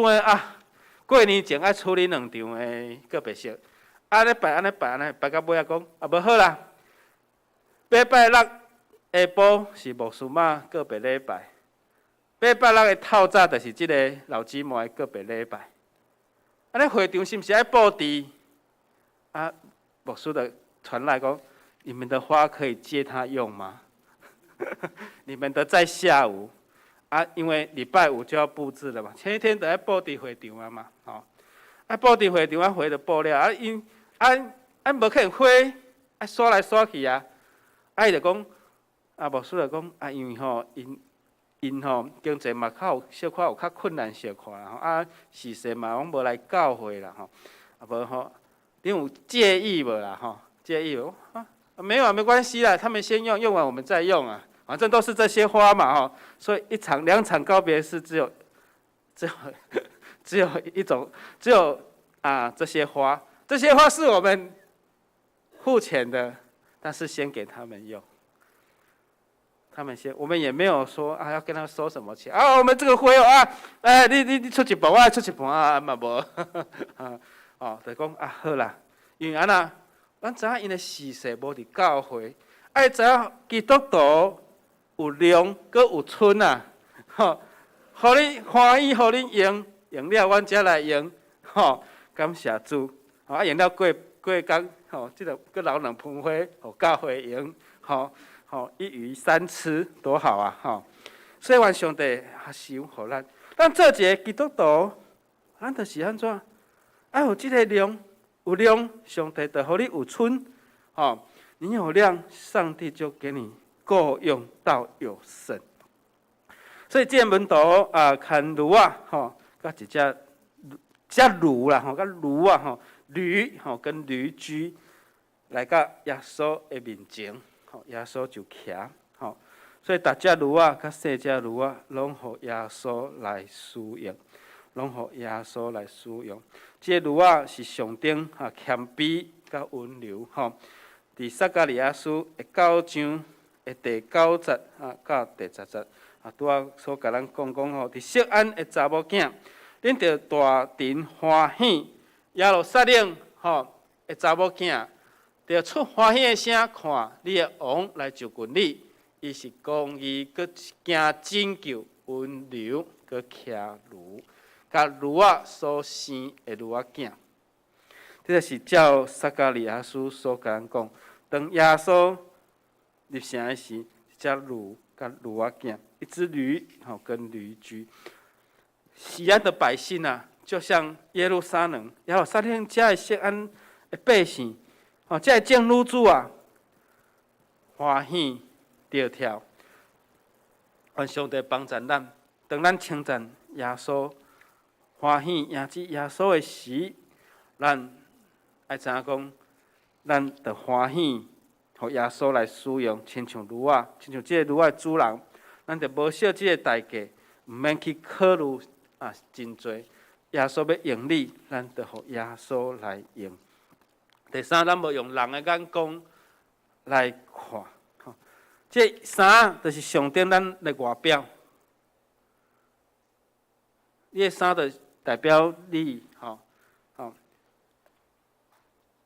过年前爱处理2场的告别式，安尼摆到尾仔讲无好啦。礼拜6下晡是牧师妈告别礼拜，礼拜6的透早就是即个老姊妹的告别礼拜。安尼会场是毋是爱布置？牧师就传来讲，你们的花可以借他用吗？你们的在下午。因为礼拜5就要布置了嘛，前一天就要布置会场啊嘛，布置会场花就布了，无可能花，刷来刷去伊就讲，牧师就讲，因为因经济嘛小可有较困难小可啦，事实嘛拢无来教会啦无你有介意无啦介意无？没有没关系啦，他们先用完我们再用啊。反正都是这些花嘛所以2场告别式只有一种，只有这些花是我们付钱的，但是先给他们用，我们也没有说要跟他收什么钱我们这个会你出一半我出一半嘛无就讲好啦，因为咱知影因的事实无伫教会，爱知影基督徒。有量，阁有剩互你欢喜，互你用了，阮才来用，感谢主，用了过工，即个阁留2盆花，互教会用，一鱼3吃，多好啊！所以愿上帝收互咱，咱做一个基督徒，咱就是安怎？有即个量，有量，上帝就互你有剩，你有量，上帝就给你。够用到有剩，所以这门徒牵驴甲一只驴啦，甲驴跟驴驹来到耶稣的面前，耶稣就徛，所以大只驴甲细只驴拢互耶稣来使用，这驴是象征谦卑甲温柔伫撒迦利亚书的9章。第9节到第10节拄所甲咱讲伫锡安的查某囝，恁着大阵欢喜；耶路撒冷的查某囝，着出欢喜的声看你的王来就近你，伊是公义，佮行拯救，温柔，佮骑驴，甲驴仔所生的驴仔囝。这就是照撒迦利亚书所甲咱讲，当耶稣入城的时，一只驴甲驴仔囝，一只驴跟驴驹。西安的百姓啊，就像耶路撒冷遮的锡安的百姓，遮的正女子啊，欢喜跳跳。愿上帝帮助咱，当咱称赞耶稣，欢喜迎接耶稣的时，咱爱知影讲，咱着欢喜，互耶稣来使用，亲像驴仔，亲像即个驴仔的主人，咱着无惜即个代价，毋免去考虑真多。耶稣要用你，咱着互耶稣来用。第三，咱无用人的眼光来看。这衫就是上顶咱的外表，你的衫就代表你，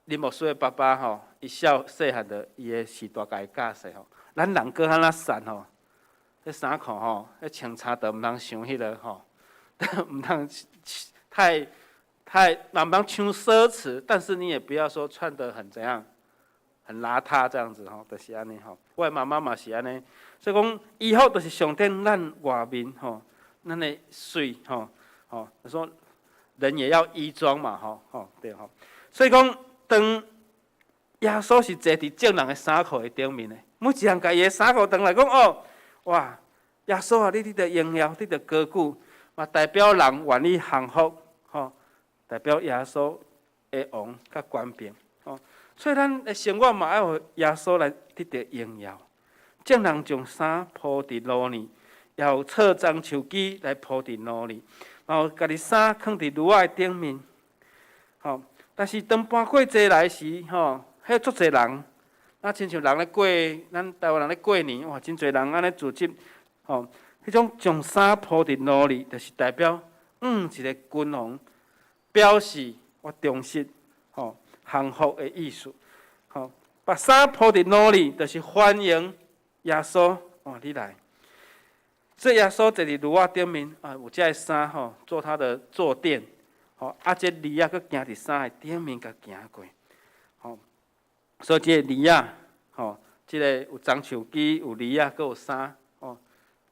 林牧师的爸爸伊细汉的伊的时代家教示咱人搁安那瘦迄衫裤迄穿差着毋通伤迄个毋通太唔通伤奢侈，但是你也不要说穿得很怎样。很邋遢这样子就是安尼我的妈妈嘛是安尼，所以讲衣服就是上顶咱外面咱的水就说人也要衣装嘛对所以讲当耶稣是坐伫众人的衫裤的顶面的，每一人家伊的衫裤当来讲哇，耶稣啊，你着荣耀，你着高举，嘛代表人愿意降服代表耶稣的王甲权柄所以咱的生活嘛，要互耶稣来得到荣耀。众人将衫铺伫路呢，也有册樟树枝来铺伫路呢，然后家己衫放伫驴仔的顶面。但是当搬过节来时，迄足侪人，亲像人咧过，咱台湾人咧过年，哇，真侪人安尼组织，迄种将衫铺伫路呢，就是代表一个君王，表示我重视降服的意思，把衫铺伫路里，就是欢迎耶稣，你来。这耶稣坐伫驴仔顶面，有这个衫做他的坐垫，这驴仔佫行伫衫的顶面，甲行过，所以这个驴仔，这个有樟树枝，有驴仔，佫有衫，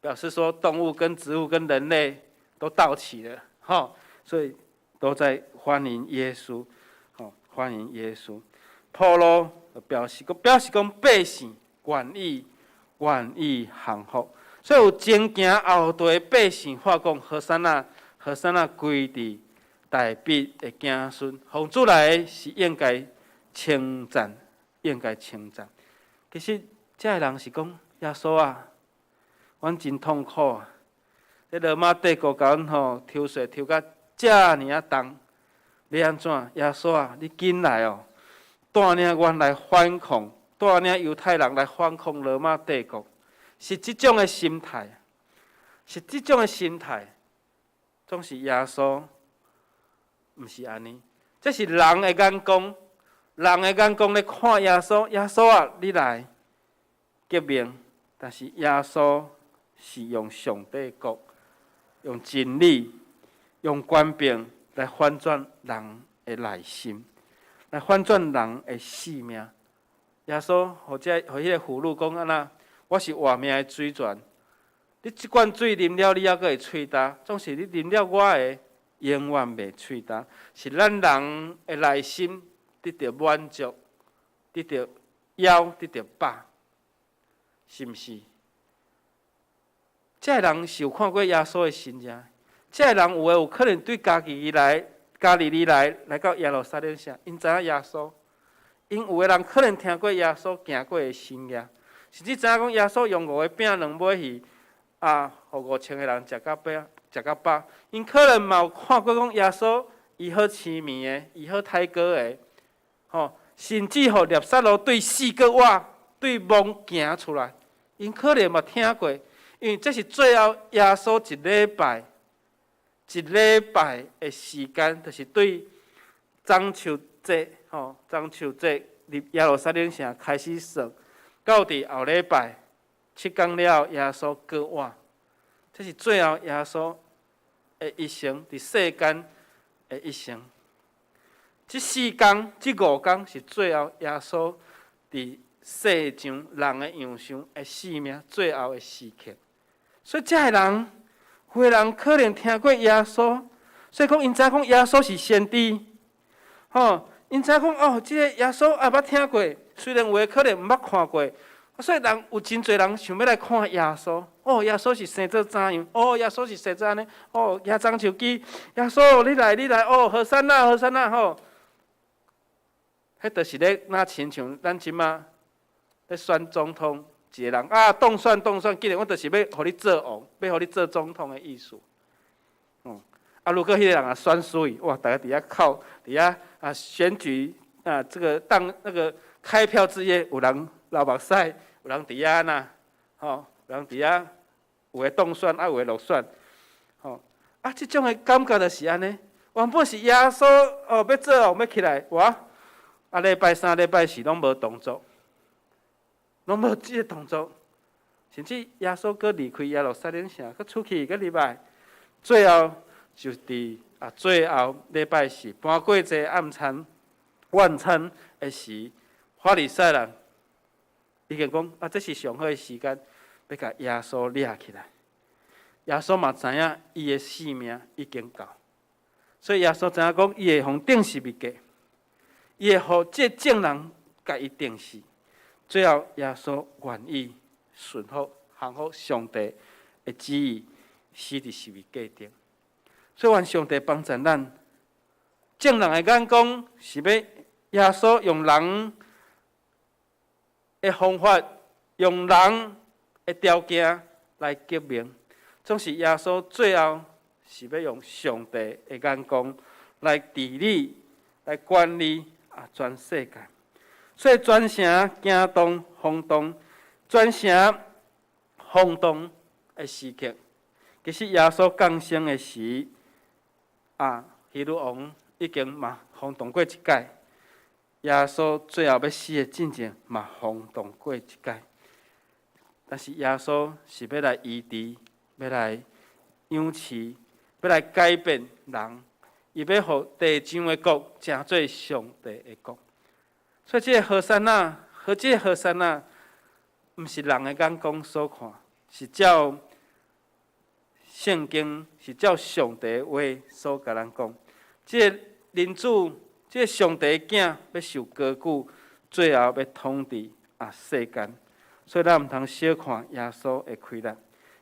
表示说动物跟植物跟人类都到齐了，所以都在欢迎耶稣。欢迎耶稣，铺路表示讲百姓愿意降服，所以有前行后退的百姓话讲，何山啊归伫大笔的子孙，奉主来是应该称赞，其实这个人是讲耶稣啊，阮真痛苦啊！这罗马帝国甲阮抽税抽甲遮尔啊重。要安怎？耶稣啊，你紧来带领阮来反抗，带领犹太人来反抗罗马帝国，是这种的心态，总是耶稣，毋是安尼。这是人的眼光，咧看耶稣，耶稣啊，你来革命，但是耶稣是用上帝国，用真理，用权柄。来反转人的内心，来反转人的性命。耶稣互迄个妇女讲安那，我是活命的水泉。你即罐水啉了，你还佫会喙焦，总是你啉了我的，永远袂喙焦。是咱人的内心得到满足，得到枵，得到饱，是毋是？这个人是有看过耶稣的身影。这个人有可能对家己来到耶路撒冷城，因知影耶稣，因有的人可能听过耶稣行过的神业，甚至知影讲耶稣用5个饼2尾鱼，互5000个人食到饱。因可能嘛有看过讲耶稣医好痴迷的，医好太高的，甚至互列撒罗对4个瓦对梦行出来，因可能嘛听过，因为这是最后耶稣一礼拜的时间，就是对樟树节，入耶路撒冷城开始算，到伫后礼拜7天了，耶稣过活，这是最后耶稣的一生，伫世间的一生。这4天、这5天是最后耶稣伫世上人的样相的生命最后的时刻。所以这个人，有的人可能听过耶稣，所以讲因知讲耶稣是先知，因知讲哦，这个耶稣也捌听过，虽然有的可能毋捌看过，所以人有真侪人想要来看耶稣。哦，耶稣是生做怎样？哦，耶稣是生做安尼？哦，耶张手机，耶稣你来，你来！哦，何山那，何山那吼。迄就是咧，那亲像咱即马咧选总统，一个人啊，当选，既然我就是要互你做王，要互你做总统的意思。如果迄个人也选输，哇，大家伫遐靠，伫遐选举这个当那个开票之夜，有人流目屎，有人伫遐呐，有人伫遐，有诶当选，有诶落选，即种诶感觉就是安尼。原本是耶稣要做王要起来，礼拜3、礼拜4拢无动作，拢无即个动作，甚至耶稣搁离开耶路撒冷城，搁出去搁入来，最后就伫最后礼拜4搬过节暗餐、晚餐的时，法利赛人已经讲这是上好的时间，要甲耶稣抓起来。耶稣嘛知影伊的性命已经到，所以耶稣知影讲伊会互定死灭价。伊会互这证人甲伊定死，最后耶稣愿意顺服、降服上帝的旨意，死伫十字架顶。所以，愿上帝帮助咱，证人的眼光是要耶稣用人的方法，用人的条件来革命，总是耶稣最后是要用上帝的眼光来治理、来管理。全世界，所以全城惊动、轰动，全城轰动的时刻，其实耶稣降生的时，希律王已经嘛轰动过一届，耶稣最后要死的进前嘛轰动过一届，但是耶稣是要来医治，要来养饲，要来改变人。伊要互地上的国成做上帝的国，所以这个何山那，这个何山那，毋是人的眼光所看，是照圣经，是照上帝的话所甲咱讲。这个人主，这个上帝的囝要受高举，最后要统治世间，所以咱毋通小看耶稣的开力，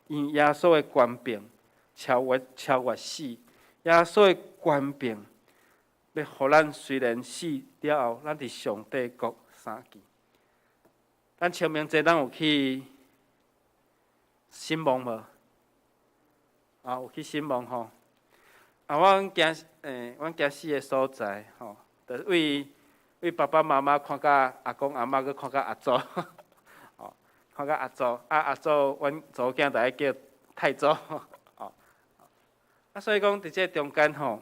因耶稣的权柄超越死。耶稣的权柄，要互咱虽然死了后，咱伫上帝国相见。咱清明节咱有去新梦无？有去新梦吼。阮行死的所在吼，就是为爸爸妈妈看甲阿公阿妈，佮看甲阿祖，看甲阿祖，阿祖，阮祖囝就爱叫太祖。所以讲，伫这中间吼，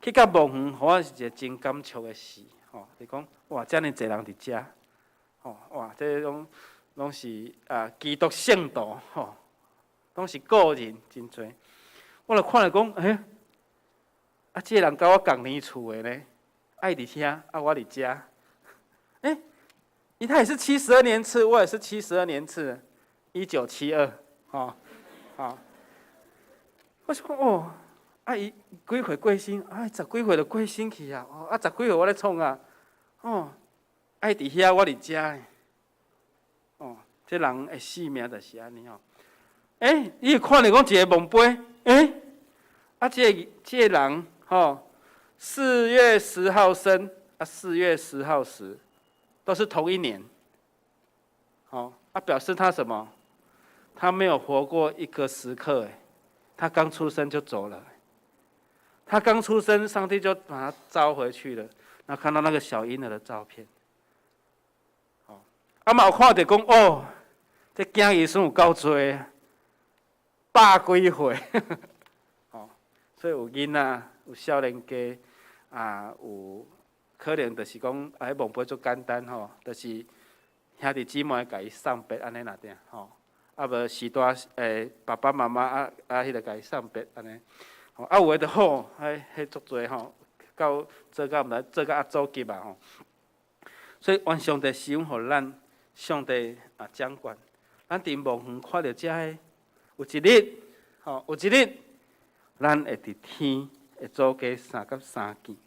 去到墓园，互我是一个真感触的事吼。就讲，哇，遮尔侪人伫遮，哇，这拢是基督圣徒吼，拢是个人真侪。我就看了讲，这个人甲我共年厝的呢，爱伫遐，我伫遮。他也是72年次，我也是72年次，1972，我想讲伊几岁过身？10几岁就过身去啊！10几岁我咧创啊！爱伫遐，我伫遮诶。这人的性命就是安尼吼。伊看着讲一个墓碑，这个人4月10号生，4月10号死，都是同一年。表示他什么？他没有活过一个时刻，他刚出生就走了。他刚出生，上帝就把他招回去了。然后看到那个小婴儿的照片，嘛有看到讲这囝儿孙有够多，100几岁，所以有囡仔，有少年家，有可能就是讲，墓碑足简单就是兄弟姊妹甲伊送别安尼那点啊无时代爸爸妈妈迄个甲伊送别安尼。啊有诶就好，迄足侪吼，到做到毋知做到祖级啊吼。所以愿上帝施恩互咱，上帝掌管。咱伫梦远看到遮个，有一日，有一日，咱会伫天会做加3见。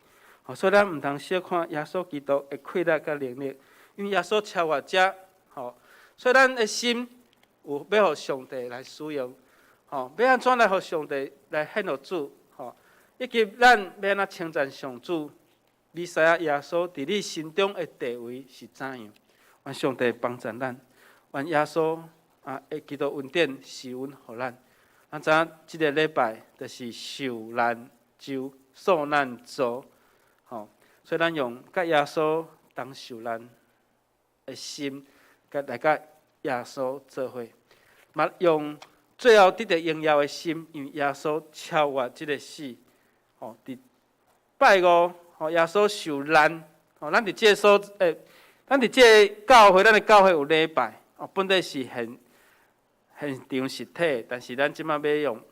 所以咱毋通小看耶稣基督的气力甲能力，因为耶稣超越遮，所以咱的心有要互上帝来使用，要安怎来互上帝来献互主，以及咱要安怎称赞上主，弥赛亚耶稣伫你心中的地位是怎样？愿上帝帮助咱，愿耶稣的基督恩典施恩互咱。咱知影即个礼拜就是受难周、受难周。所以咱用甲耶稣同受难的心，来甲耶稣做伙，嘛用最后得到荣耀的心，因为耶稣超越即个死。伫拜五，耶稣受难，咱伫即个咱伫即个教会，咱的教会有礼拜，本来是现场实体，但是咱即摆要用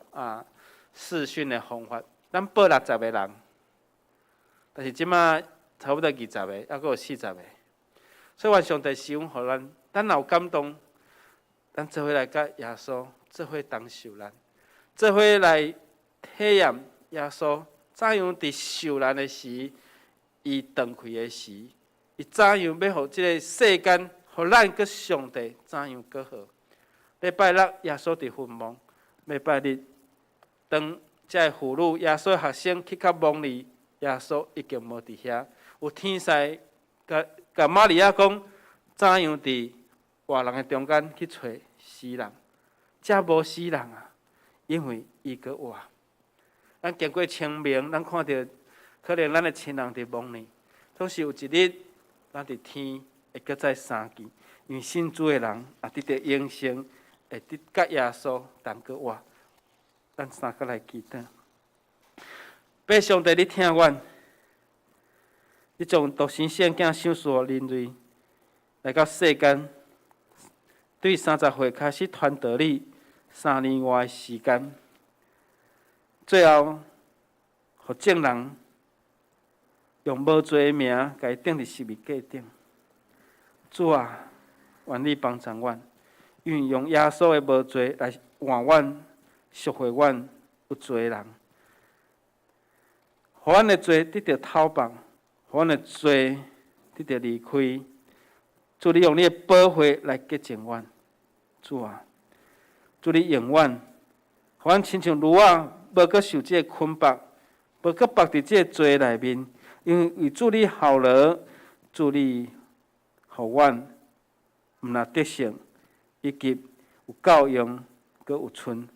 视讯的方法，咱报60个人。但是即摆差不多20个，还佫有40个，所以愿上帝施恩互咱，咱若有感动，咱做伙来甲耶稣做伙同受难，做伙来体验耶稣怎样伫受难的时，伊断开的时，伊怎样要互即个世间，互咱佮上帝怎样佮好。礼拜六耶稣伫坟墓，礼拜日当遮个妇女耶稣学生去较墓里。耶稣已经无伫遐，有天使甲玛利亚讲，怎样伫活人的中间去找死人？遮无死人啊，因为伊阁活。咱经过清明，咱看到可能咱的亲人伫墓里，总是有一日，咱伫天会阁再相见，因为信主的人得到永生，会甲耶稣同阁活。咱三个来祈祷。拜上帝，你听阮，你将独生圣囝赏赐予人类，来到世间，对30岁开始传道理，3年外的时间，最后，互众人用无罪的名，甲伊钉伫十字架顶。主啊，愿你帮助阮，因为用耶稣的无罪来换阮、赎回阮有罪的人。互阮的罪得到讨放，互阮的罪得到离开。主，你用你的保护来洁净阮。主啊，主你用阮，互阮亲像驴仔无阁受这个捆绑，无阁绑伫这个罪内面。因为主你效劳，主你互阮毋若得胜，以及有教养，阁有存。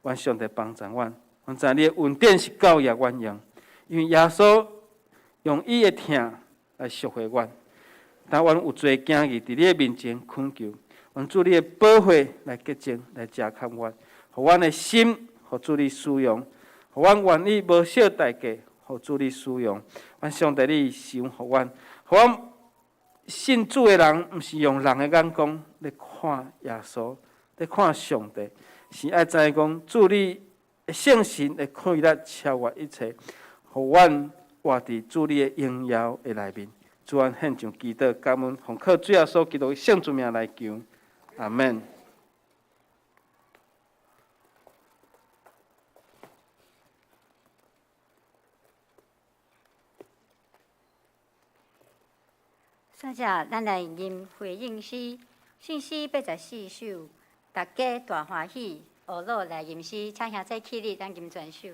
愿上帝帮助阮。阮知你的恩典是教育阮用。因为耶稣用伊的疼来赎回阮，但阮有罪行义伫你的面前恳求，愿主你的保护来洁净，来遮盖阮，互阮的心，互主你使用，互阮愿意无少代价，互主你使用。愿上帝你施恩互阮，互阮信主的人，毋是用人的眼光来看耶稣，来看上帝，是爱知影讲主你的圣神的气力超越一切。互阮活伫主你的荣耀的内面，主愿献上祈祷感恩，奉靠主耶稣基督的圣主名来求，阿门。现在咱来吟回应诗，信诗84首，大家大欢喜，学乐来吟诗，请兄弟起立，咱吟全首。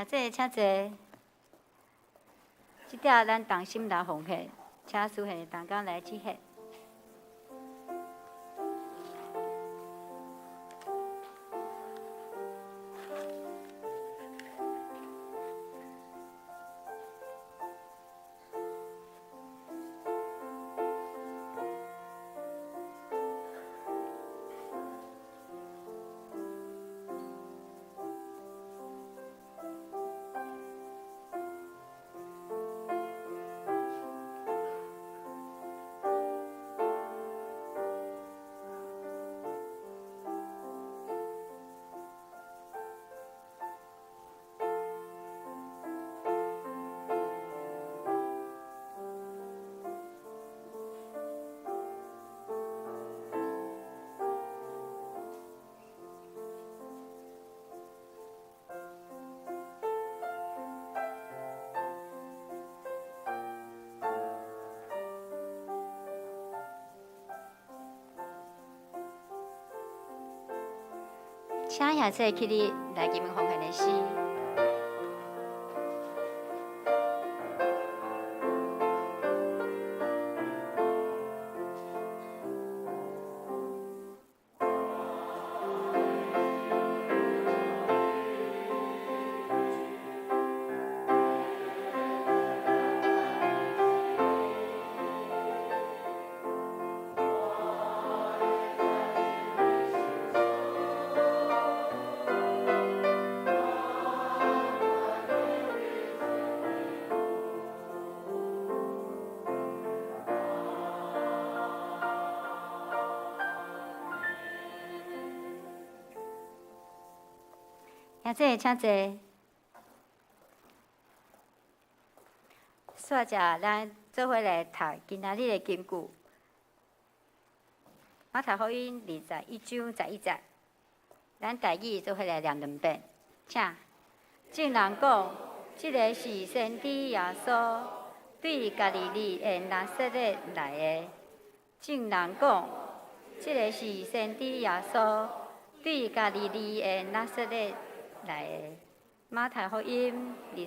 下这请坐，即条咱同心来奉献，请师兄同工来指献。请下这起立来给们奉献的诗。下这请坐。煞者，咱做伙来读今仔日的经句。马太福音21章11节，咱台语做伙来念2遍，请。众人讲，即个是先知耶稣，对加利利的拿撒勒来的。众人讲，即个是先知耶稣，对加利利的拿撒勒来的。马太福音21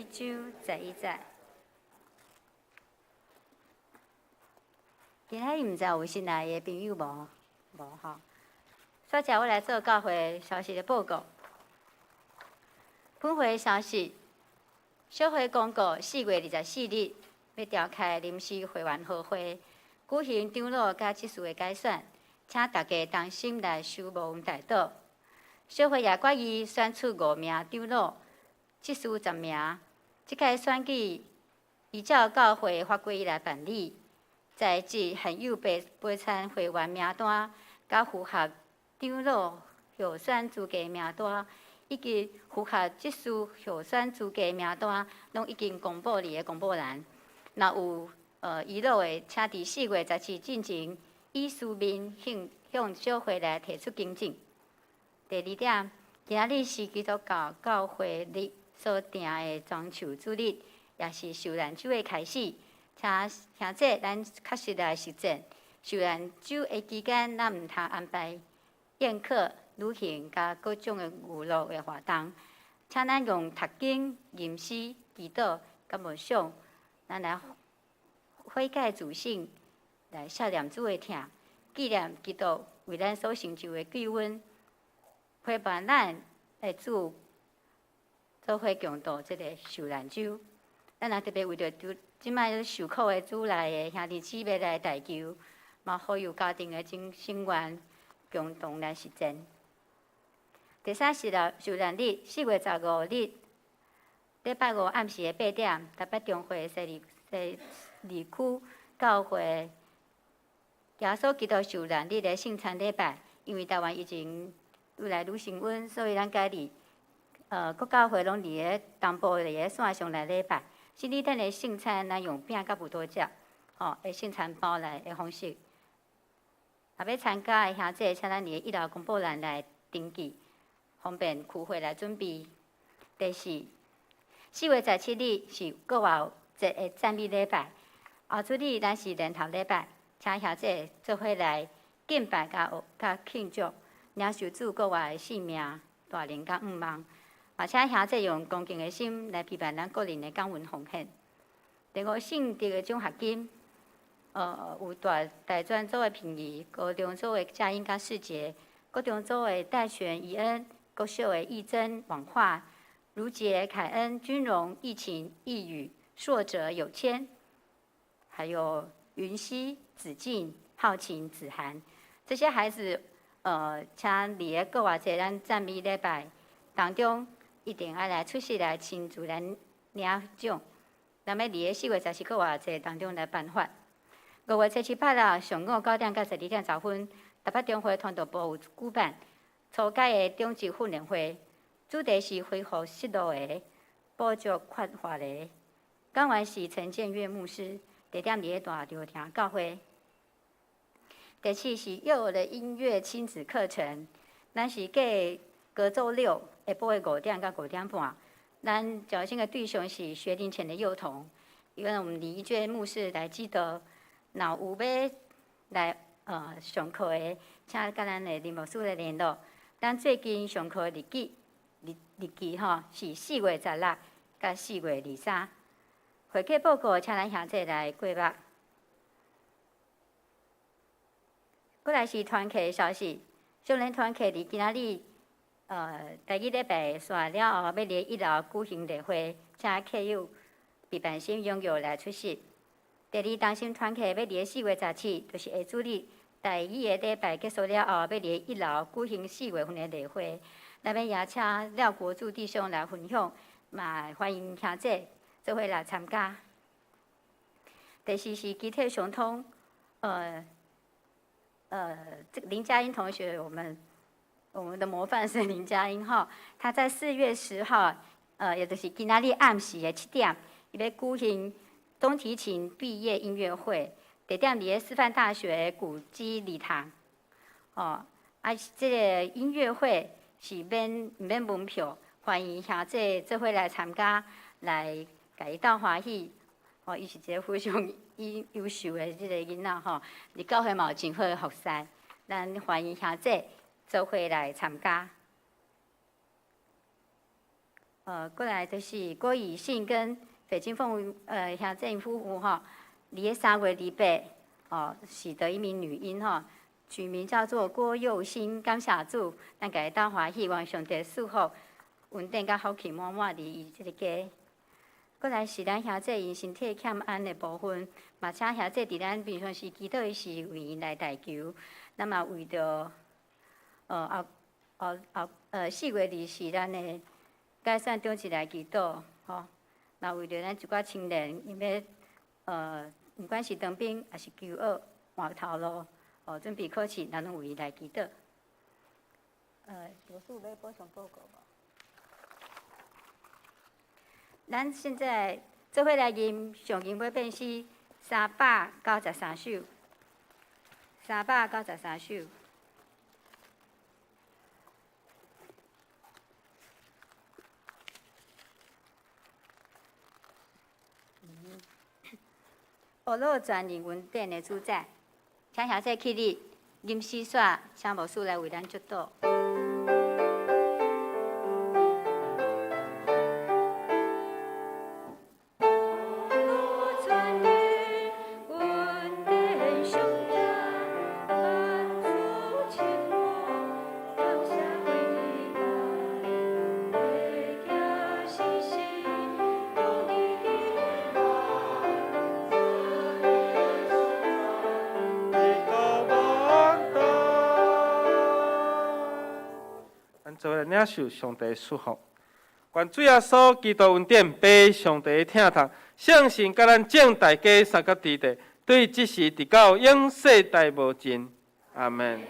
章11节。今仔日毋知有新来的朋友无？无吼。煞者我来做教会消息的报告。本会消息：小会公告4月24日要召开临时会员好会，举行长老甲执事的改选，请大家同心来守望大祷。小会也决议选出5名长老、执事10名。即届选举依照教会法规来办理。在即现有备参会员名单，甲符合长老候选资格名单，以及符合执事候选资格名单，拢已经公布伫个公布栏。若有遗漏的，请伫4月17日进前，以书面向小会来提出更正。第2点，今仔日是基督教教会日所定的装树主日，也是受难周的开始。请兄弟，咱确实来实践。受难周的期间，咱毋通安排宴客、旅行，甲各种的娱乐的活动。请咱用读经、吟诗、祈祷、甲默想，咱来悔改自省，来纪念主的疼，纪念基督为咱所成就的救恩，陪伴咱的主做伙共度这个受难周。咱也特别为着即摆受苦的主内的兄弟姊妹来代求，嘛好有家庭的成员共同来实践。第3是受难日，4月15日，礼拜5暗时的8点，台北中会西二区教会耶稣基督受难日的圣餐礼拜。因为台湾疫情愈来愈升温，所以咱家己各教会拢伫个东部伫个线上来礼拜。圣礼顶的圣餐，咱用饼甲葡萄汁，的圣餐包来的方式。若要参加的兄弟，请咱伫个1楼公布栏来登记，方便区会来准备。第4，4月17日是国外节的赞美礼拜，后主日咱是年头礼拜，请兄弟做伙来敬拜甲庆祝，领受主国外的性命、大能甲愿望。而且兄弟用恭敬的心来陪伴咱个人的感恩奉献。第五，圣德的奖学金，有大专组的评议，高中组的佳音甲世杰，高中组的戴璇、怡恩，国小的义珍、网化、如杰、凯恩、君荣、义勤、义宇、硕哲、有谦，还有云溪、子静、浩晴、子涵，这些孩子，请伫个国外在咱赞美礼拜当中，一定要来出席来亲自来领奖。咱要伫个4月14个外节当中来颁发。5月17、8日上午9点到12点10分，台北中华团队部有举办初阶的中级训练会，主题是恢复失落的、补足缺乏的。讲员是陈建岳牧师，地点伫个大流亭教会。第7是幼儿的音乐亲子课程，咱是隔周6下晡的5点到5点半。咱侥幸的对象是学龄前的幼童，因为我们李一娟牧师来指导，若有要来上课的，请甲咱的林牧师来联络。咱最近上课的日期吼是4月16到4月23。会客报告，请咱兄弟来过目。过来是团契的消息，少年团契伫今仔日。第2礼拜煞了后，要伫1楼举行例会，请客友陪伴心踊跃来出席。第2同心团契要伫4月17，就是下主日第2个礼拜结束了后，要伫1楼举行4月份的例会。咱要邀请廖国柱弟兄来分享，嘛欢迎兄弟做伙来参加。第4是集体相通，林佳音同学，我们的模范是林佳音哈，他在4月10号，也就是今仔日暗时的7点，伊要举行中提琴毕业音乐会，地点伫个师范大学古迹礼堂。这个音乐会是免门票，欢迎兄弟做伙来参加，来家己斗欢喜。伊是一个非常优秀的这个囡仔吼，伫教会嘛有真好的服侍，咱欢迎兄弟做伙来参加。过来就是郭以信跟北京凤兄弟夫妇吼，伫个3月28，是得一名女婴吼，取名叫做郭佑欣，感谢主，咱家己斗欢喜，愿上帝赐福，稳定甲福气满满伫伊即个家。过来是咱兄弟因身体欠安的部分，嘛请兄弟伫咱平常时祈祷的时为因来代求，咱嘛为着4月2是咱的改善中期来祈祷，吼。那为着咱一寡青年，因要不管是当兵还是求学换头路，准备考试，咱拢为伊来祈祷。罗素要补充报告无？咱现在做伙来吟上吟要变诗393首，393首。学老全人文典的主宰，请兄弟起立，吟诗煞，请牧师来为咱祝祷。做来领受上帝祝福，愿主耶稣基督恩典被上帝听从，相信甲咱正大家三角地带，对即时直到永世代无尽。阿门。